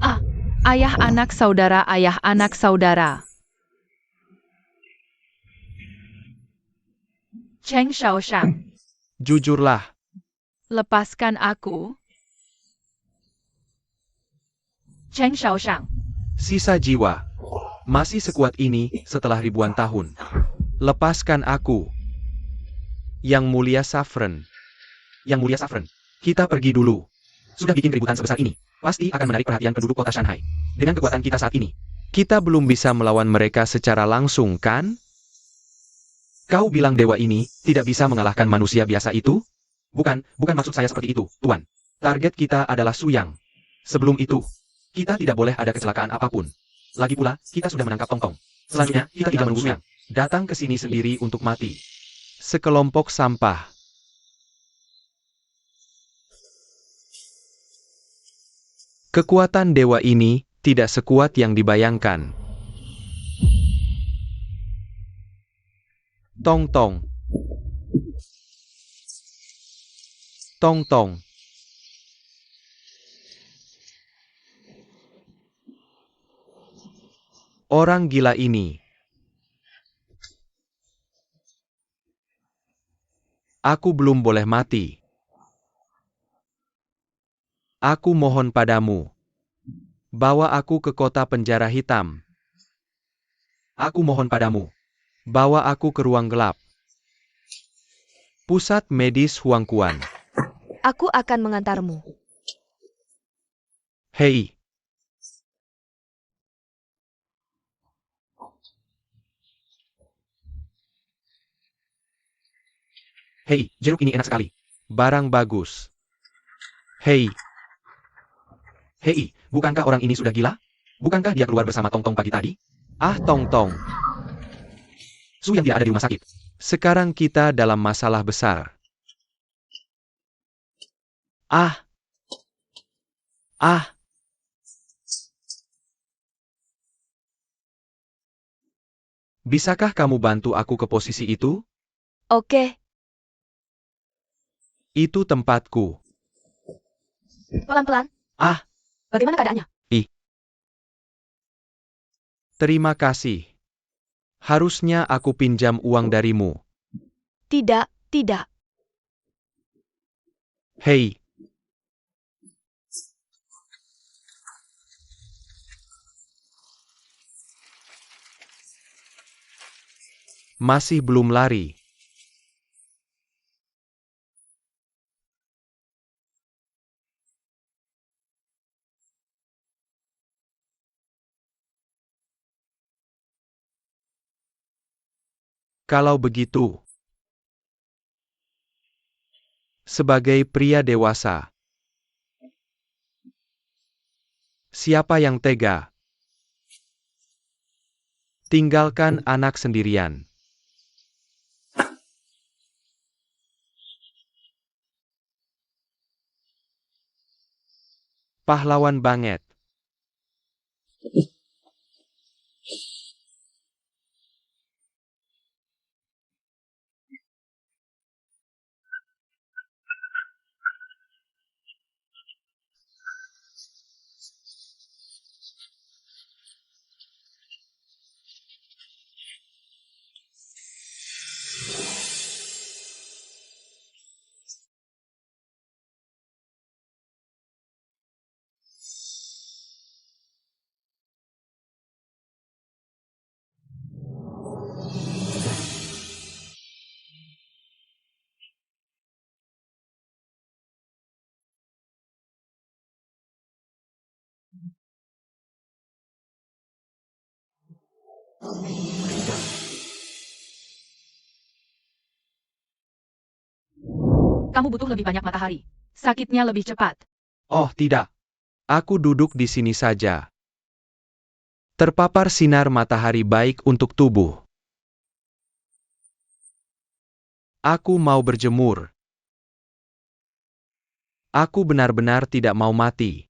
Ah, ayah anak saudara, ayah anak saudara. Cheng Shaoshang. Jujurlah. Lepaskan aku. Cheng Shaoshang. Sisa jiwa. Masih sekuat ini setelah ribuan tahun. Lepaskan aku. Yang mulia Saffron. Yang mulia Saffron. Kita pergi dulu. Sudah bikin keributan sebesar ini. Pasti akan menarik perhatian penduduk kota Shanghai. Dengan kekuatan kita saat ini. Kita belum bisa melawan mereka secara langsung, kan? Kau bilang dewa ini tidak bisa mengalahkan manusia biasa itu? Bukan maksud saya seperti itu, Tuan. Target kita adalah Suyang. Sebelum itu, kita tidak boleh ada kecelakaan apapun. Lagi pula, kita sudah menangkap Tongtong. Selanjutnya, kita tinggal menunggu Suyang. Datang ke sini sendiri untuk mati. Sekelompok sampah. Kekuatan dewa ini tidak sekuat yang dibayangkan. Tong-tong. Tong-tong. Orang gila ini. Aku belum boleh mati. Aku mohon padamu. Bawa aku ke kota penjara hitam. Aku mohon padamu. Bawa aku ke ruang gelap. Pusat medis Huangquan. Aku akan mengantarmu. Hei. Hei, jeruk ini enak sekali. Barang bagus. Hei. Hei, bukankah orang ini sudah gila? Bukankah dia keluar bersama Tongtong pagi tadi? Ah, Tongtong. Suyang tidak ada di rumah sakit. Sekarang kita dalam masalah besar. Ah. Ah. Bisakah kamu bantu aku ke posisi itu? Oke, Itu tempatku. Pelan-pelan. Ah, Bagaimana keadaannya? terima kasih. Harusnya aku pinjam uang darimu. tidak, tidak. Hei, masih belum lari. Kalau begitu, sebagai pria dewasa, siapa yang tega tinggalkan anak sendirian? Pahlawan banget. Kamu butuh lebih banyak matahari. Sakitnya lebih cepat. Oh, tidak. Aku duduk di sini saja. Terpapar sinar matahari baik untuk tubuh. Aku mau berjemur. Aku benar-benar tidak mau mati.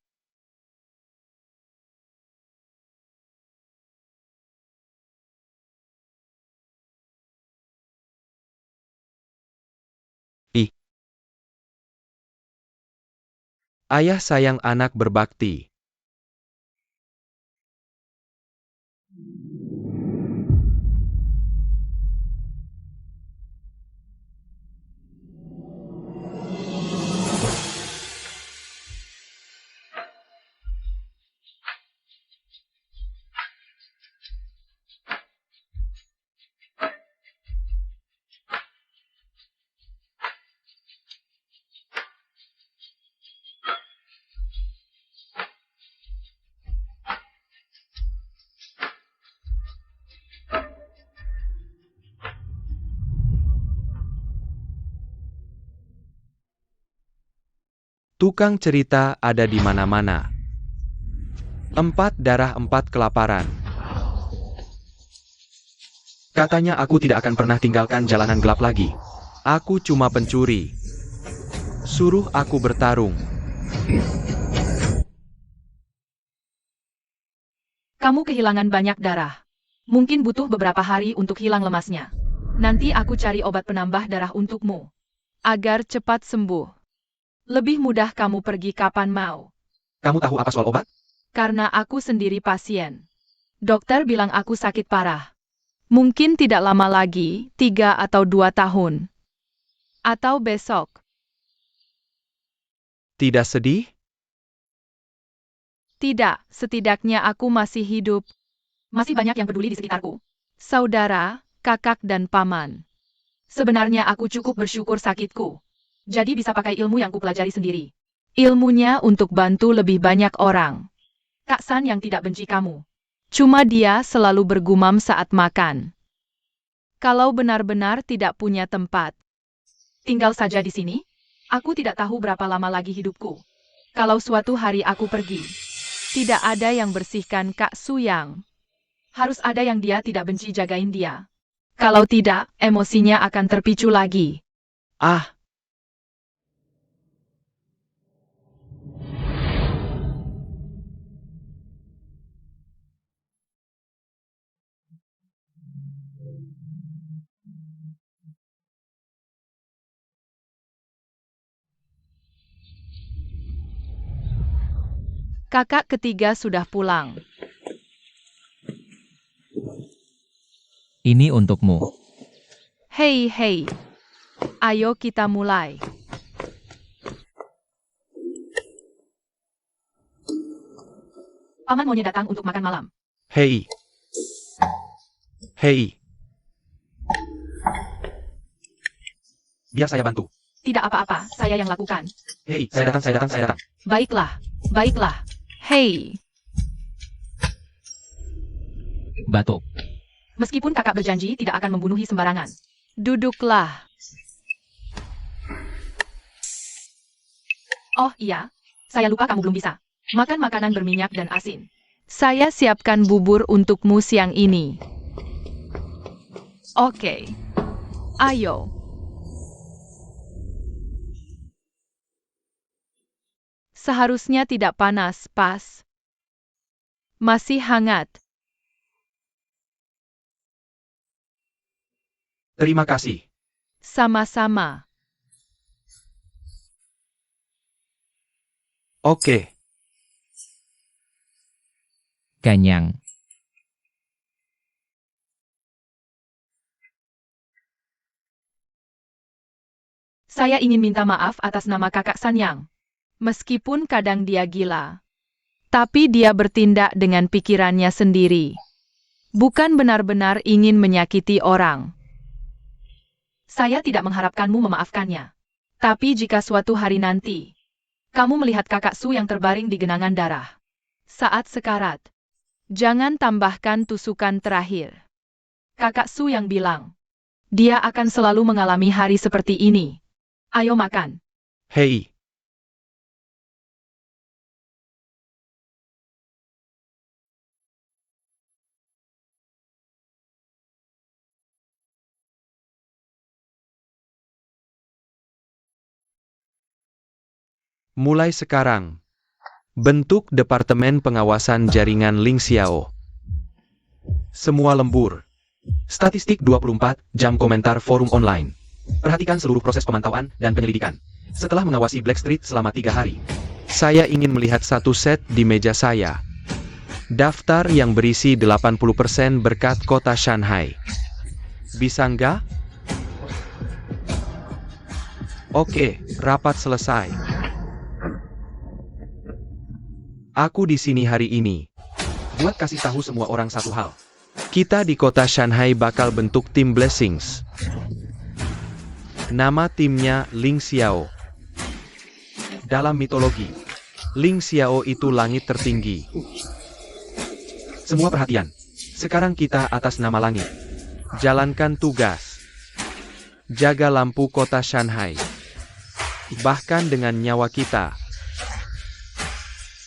Ih. Ayah sayang anak berbakti. Tukang cerita ada di mana-mana. 4 darah 4 kelaparan. Katanya aku tidak akan pernah tinggalkan jalanan gelap lagi. Aku cuma pencuri. Suruh aku bertarung. Kamu kehilangan banyak darah. Mungkin butuh beberapa hari untuk hilang lemasnya. Nanti aku cari obat penambah darah untukmu. Agar cepat sembuh. Lebih mudah kamu pergi kapan mau. Kamu tahu apa soal obat? Karena aku sendiri pasien. Dokter bilang aku sakit parah. Mungkin tidak lama lagi, 3 atau 2 tahun. Atau besok. Tidak sedih? Tidak, setidaknya aku masih hidup. Masih banyak yang peduli di sekitarku. Saudara, kakak dan paman. Sebenarnya aku cukup bersyukur sakitku. Jadi bisa pakai ilmu yang kupelajari sendiri. Ilmunya untuk bantu lebih banyak orang. Kak San yang tidak benci kamu. Cuma dia selalu bergumam saat makan. Kalau benar-benar tidak punya tempat. Tinggal saja di sini. Aku tidak tahu berapa lama lagi hidupku. Kalau suatu hari aku pergi. Tidak ada yang bersihkan Kak Suyang. Harus ada yang dia tidak benci jagain dia. Kalau tidak, emosinya akan terpicu lagi. Ah, Kakak ketiga sudah pulang. Ini untukmu. Hei, hei. Ayo kita mulai. Paman monyet datang untuk makan malam. Hei. Hei. Biar saya bantu. Tidak apa-apa, saya yang lakukan. Hei, saya datang. Baiklah, baiklah. Hei. Batuk. Meskipun kakak berjanji tidak akan membunuhi sembarangan. Duduklah. Oh iya, saya lupa kamu belum bisa makan makanan berminyak dan asin. Saya siapkan bubur untukmu siang ini. Oke. Ayo. Seharusnya tidak panas, pas. Masih hangat. Terima kasih. Sama-sama. Oke. Kenyang. Saya ingin minta maaf atas nama kakak Sanyang. Meskipun kadang dia gila. Tapi dia bertindak dengan pikirannya sendiri. Bukan benar-benar ingin menyakiti orang. Saya tidak mengharapkanmu memaafkannya. Tapi jika suatu hari nanti, kamu melihat kakak Su yang terbaring di genangan darah. Saat sekarat, jangan tambahkan tusukan terakhir. Kakak Su yang bilang, dia akan selalu mengalami hari seperti ini. Ayo makan. Hei. Mulai sekarang, bentuk Departemen Pengawasan Jaringan Ling Xiao. Semua lembur. Statistik 24 jam komentar forum online. Perhatikan seluruh proses pemantauan dan penyelidikan. Setelah mengawasi Blackstreet selama 3 hari, saya ingin melihat satu set di meja saya. Daftar yang berisi 80% berkat kota Shanghai. Bisa nggak? Oke, rapat selesai. Aku di sini hari ini buat kasih tahu semua orang satu hal. Kita di kota Shanghai bakal bentuk tim Blessings. Nama timnya Ling Xiao. Dalam mitologi, Ling Xiao itu langit tertinggi. Semua perhatian. Sekarang kita atas nama langit. Jalankan tugas. Jaga lampu kota Shanghai. Bahkan dengan nyawa kita.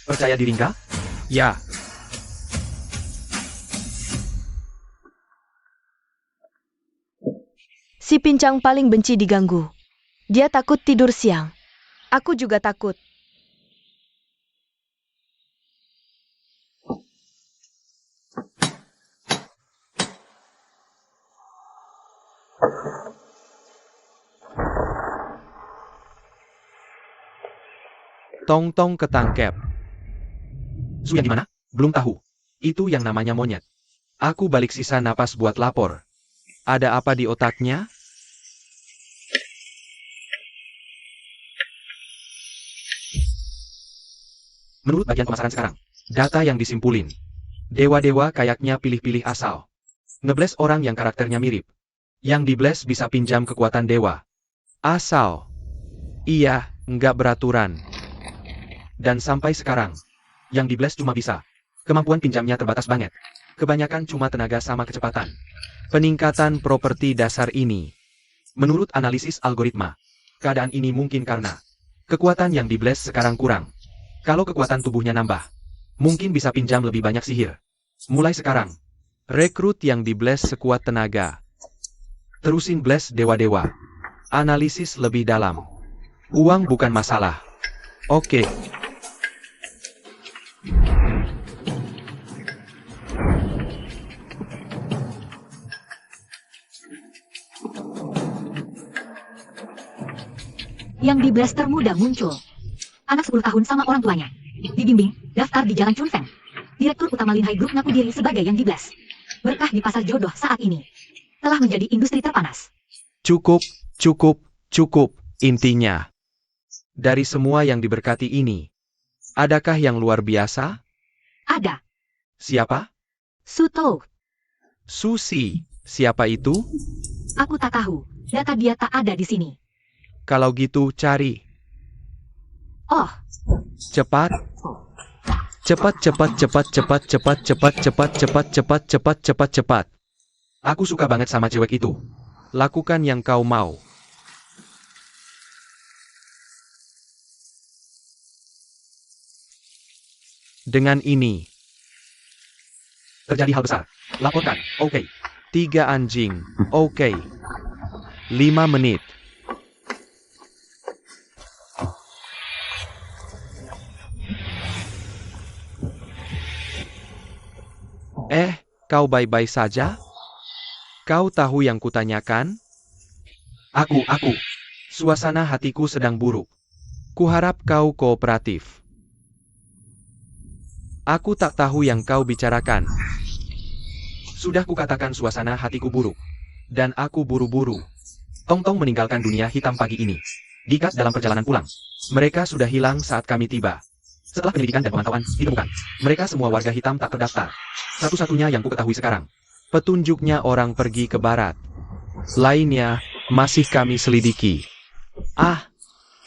Percaya diri nggak? Ya. Si pincang paling benci diganggu. Dia takut tidur siang. Aku juga takut. Tong-tong ketangkep. Su yang di mana? Belum tahu. Itu yang namanya monyet. Aku balik sisa napas buat lapor. Ada apa di otaknya? Menurut bagian pemasaran sekarang, data yang disimpulin. Dewa-dewa kayaknya pilih-pilih asal. Ngebles orang yang karakternya mirip. Yang dibles bisa pinjam kekuatan dewa. Asal. Iya, nggak beraturan. Dan sampai sekarang, yang dibles cuma bisa. Kemampuan pinjamnya terbatas banget. Kebanyakan cuma tenaga sama kecepatan. Peningkatan properti dasar ini. Menurut analisis algoritma, keadaan ini mungkin karena kekuatan yang dibles sekarang kurang. Kalau kekuatan tubuhnya nambah, mungkin bisa pinjam lebih banyak sihir. Mulai sekarang, rekrut yang dibles sekuat tenaga. Terusin bless dewa-dewa. Analisis lebih dalam. Uang bukan masalah. Oke. Yang di blaster muda muncul. Anak 10 tahun sama orang tuanya. Dibimbing, daftar di Jalan Chunfeng. Direktur Utama Linhai Group ngaku diri sebagai yang di blast. Berkah di pasar jodoh saat ini telah menjadi industri terpanas. Cukup, cukup, cukup, intinya. Dari semua yang diberkati ini, adakah yang luar biasa? Ada. Siapa? Suto. Susi. Siapa itu? Aku tak tahu. Data dia tak ada di sini. Kalau gitu cari. Oh, Cepat. Cepat, cepat, cepat, cepat, cepat, cepat, cepat, cepat, cepat, cepat, cepat, cepat. Aku suka banget sama cewek itu. Lakukan yang kau mau. Dengan ini, terjadi hal besar. Laporkan. Oke. 3 anjing. Oke. 5 menit. Kau baik-baik saja? Kau tahu yang kutanyakan? Aku. Suasana hatiku sedang buruk. Kuharap kau kooperatif. Aku tak tahu yang kau bicarakan. Sudah kukatakan suasana hatiku buruk. Dan aku buru-buru. Tong-tong meninggalkan dunia hitam pagi ini. Dikas dalam perjalanan pulang. Mereka sudah hilang saat kami tiba. Setelah penyelidikan dan pemantauan, ditemukan. Mereka semua warga hitam tak terdaftar. Satu-satunya yang kuketahui sekarang. Petunjuknya orang pergi ke barat. Lainnya, masih kami selidiki.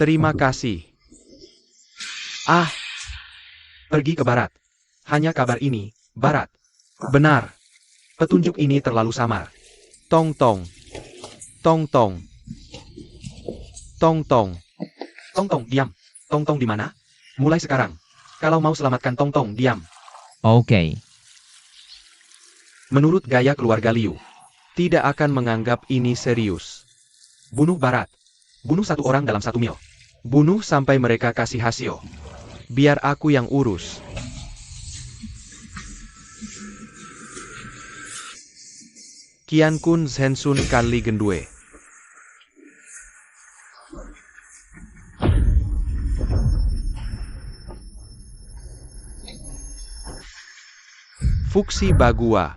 Terima kasih. Pergi ke barat. Hanya kabar ini, barat. Benar. Petunjuk ini terlalu samar. Tong-tong. Tong-tong. Tong-tong. Tong-tong, diam. Tong-tong di mana? Mulai sekarang. Kalau mau selamatkan Tong-tong, diam. Oke. Menurut gaya keluarga Liu, tidak akan menganggap ini serius. Bunuh barat. Bunuh 1 orang dalam 1 mil. Bunuh sampai mereka kasih hasil. Biar aku yang urus. Kian Kun Zhensun Kali Gendue. Fuksi Bagua.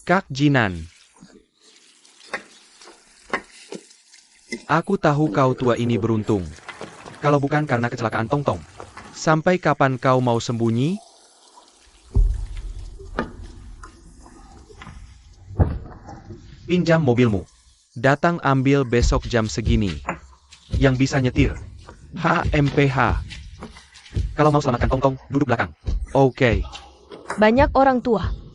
Kak Jinan. Aku tahu kau tua ini beruntung. Kalau bukan karena kecelakaan Tong-tong. Sampai kapan kau mau sembunyi? Pinjam mobilmu. Datang ambil besok jam segini. Yang bisa nyetir. HMPH. Kalau mau selamatkan Tong-tong, duduk belakang. Oke. Banyak orang tua.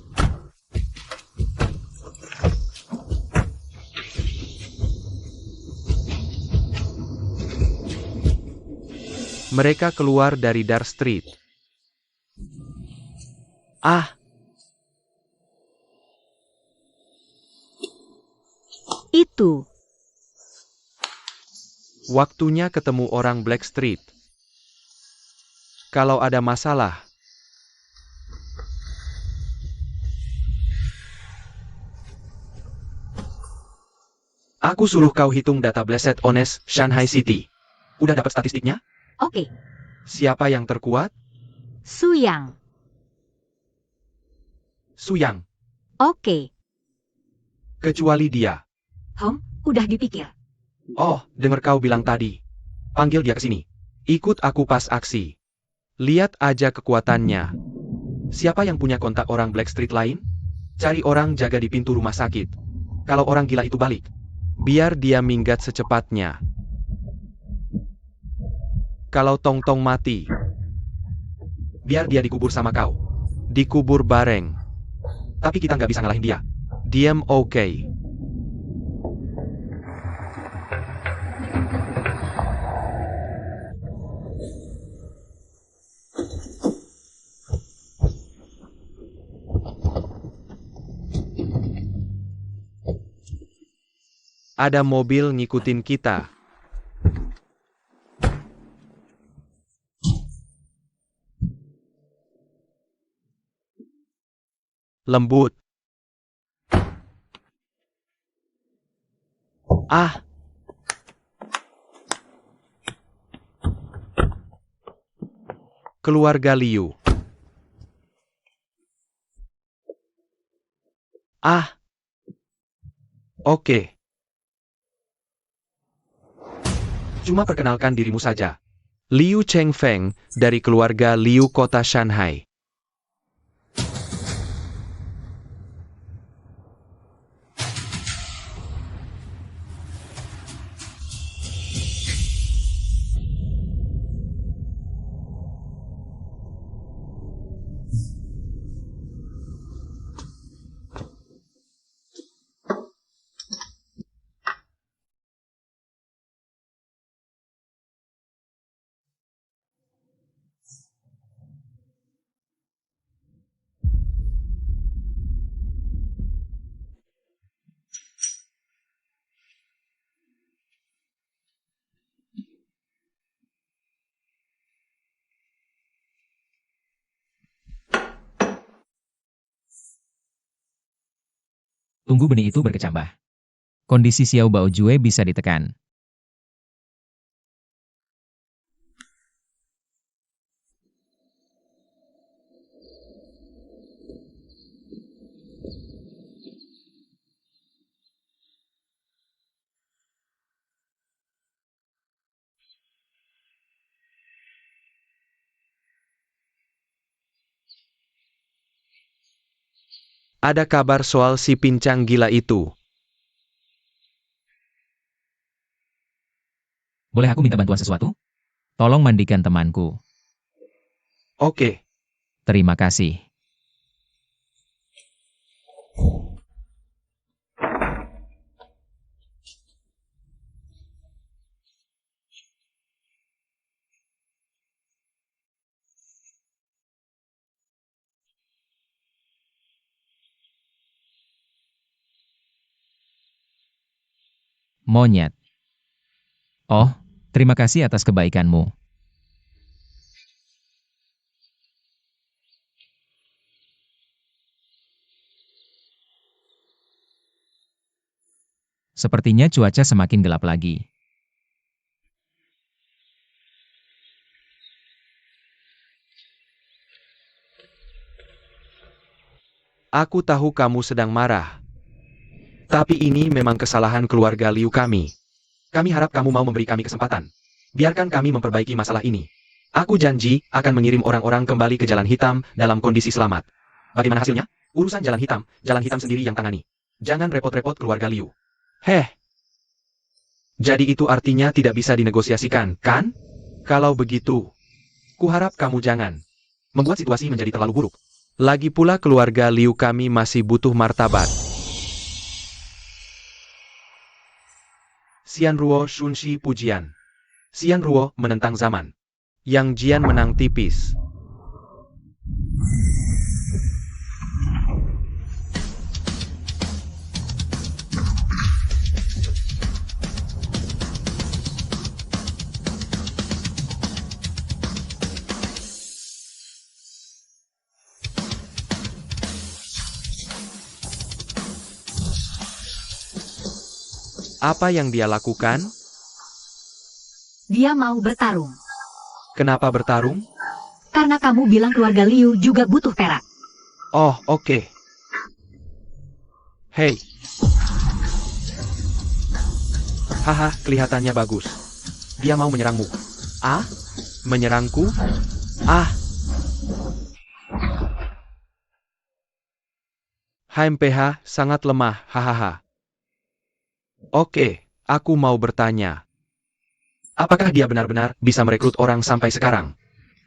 Mereka keluar dari Dar Street. Itu. Waktunya ketemu orang Black Street. Kalau ada masalah, aku suruh kau hitung data Blessed Honest Shanghai City. Udah dapat statistiknya? oke. Siapa yang terkuat? Suyang. Suyang. Oke. Kecuali dia. Udah dipikir. Oh, dengar kau bilang tadi. Panggil dia ke sini. Ikut aku pas aksi. Lihat aja kekuatannya. Siapa yang punya kontak orang Black Street lain? Cari orang jaga di pintu rumah sakit. Kalau orang gila itu balik, biar dia minggat secepatnya. Kalau Tong-tong mati, biar dia dikubur sama kau. Dikubur bareng. Tapi kita nggak bisa ngalahin dia. Diam, oke. Ada mobil ngikutin kita. Lembut. Ah. Keluarga Liu. Ah. Oke. Cuma perkenalkan dirimu saja. Liu Chengfeng, dari keluarga Liu kota Shanghai. Tunggu benih itu berkecambah. Kondisi Xiao Baojue bisa ditekan. Ada kabar soal si pincang gila itu. Boleh aku minta bantuan sesuatu? Tolong mandikan temanku. Oke. Terima kasih. Monyet. Oh, terima kasih atas kebaikanmu. Sepertinya cuaca semakin gelap lagi. Aku tahu kamu sedang marah. Tapi ini memang kesalahan keluarga Liu kami. Kami harap kamu mau memberi kami kesempatan. Biarkan kami memperbaiki masalah ini. Aku janji akan mengirim orang-orang kembali ke Jalan Hitam dalam kondisi selamat. Bagaimana hasilnya? Urusan Jalan Hitam sendiri yang tangani. Jangan repot-repot keluarga Liu. Heh. Jadi itu artinya tidak bisa dinegosiasikan, kan? Kalau begitu, kuharap kamu jangan membuat situasi menjadi terlalu buruk. Lagi pula keluarga Liu kami masih butuh martabat. Xian Ruo Shunshi pujian. Xian Ruo menentang zaman. Yang Jian menang tipis. Apa yang dia lakukan? Dia mau bertarung. Kenapa bertarung? Karena kamu bilang keluarga Liu juga butuh perak. Oh, oke. Hei. Haha, kelihatannya bagus. Dia mau menyerangmu. Ah? Menyerangku? Ah. HMPH sangat lemah, hahaha. Oke, aku mau bertanya. Apakah dia benar-benar bisa merekrut orang sampai sekarang?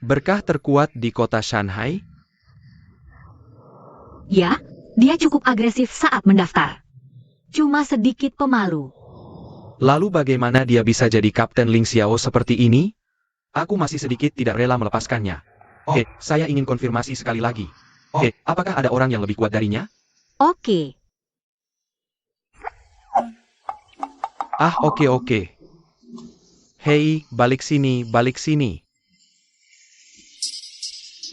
Berkah terkuat di kota Shanghai? Ya, dia cukup agresif saat mendaftar. Cuma sedikit pemalu. Lalu bagaimana dia bisa jadi Kapten Ling Xiao seperti ini? Aku masih sedikit tidak rela melepaskannya. Oke, saya ingin konfirmasi sekali lagi. Oke, apakah ada orang yang lebih kuat darinya? Oke. Ah, oke. Hei, balik sini, balik sini.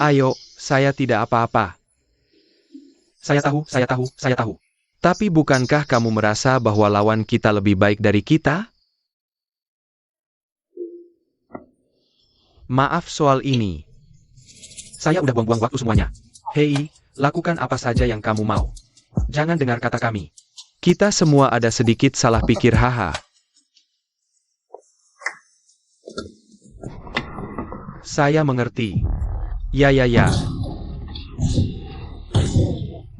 Ayo, saya tidak apa-apa. Saya tahu. Tapi bukankah kamu merasa bahwa lawan kita lebih baik dari kita? Maaf soal ini. Saya udah buang-buang waktu semuanya. Hei, lakukan apa saja yang kamu mau. Jangan dengar kata kami. Kita semua ada sedikit salah pikir, haha. Saya mengerti. Ya.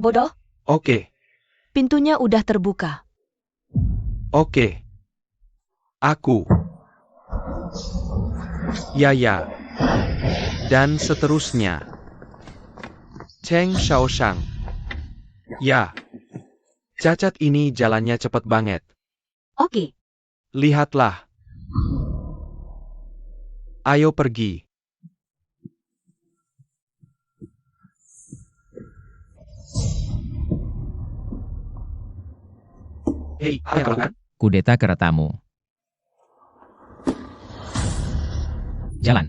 Bodoh, Oke. pintunya udah terbuka. Oke. Aku. Ya. Dan seterusnya. Cheng Xiaoshang. Ya. Cacat ini jalannya cepet banget. Oke, Lihatlah. Ayo pergi. Hei, apa yang kau lakukan? Kudeta keretamu. Jalan.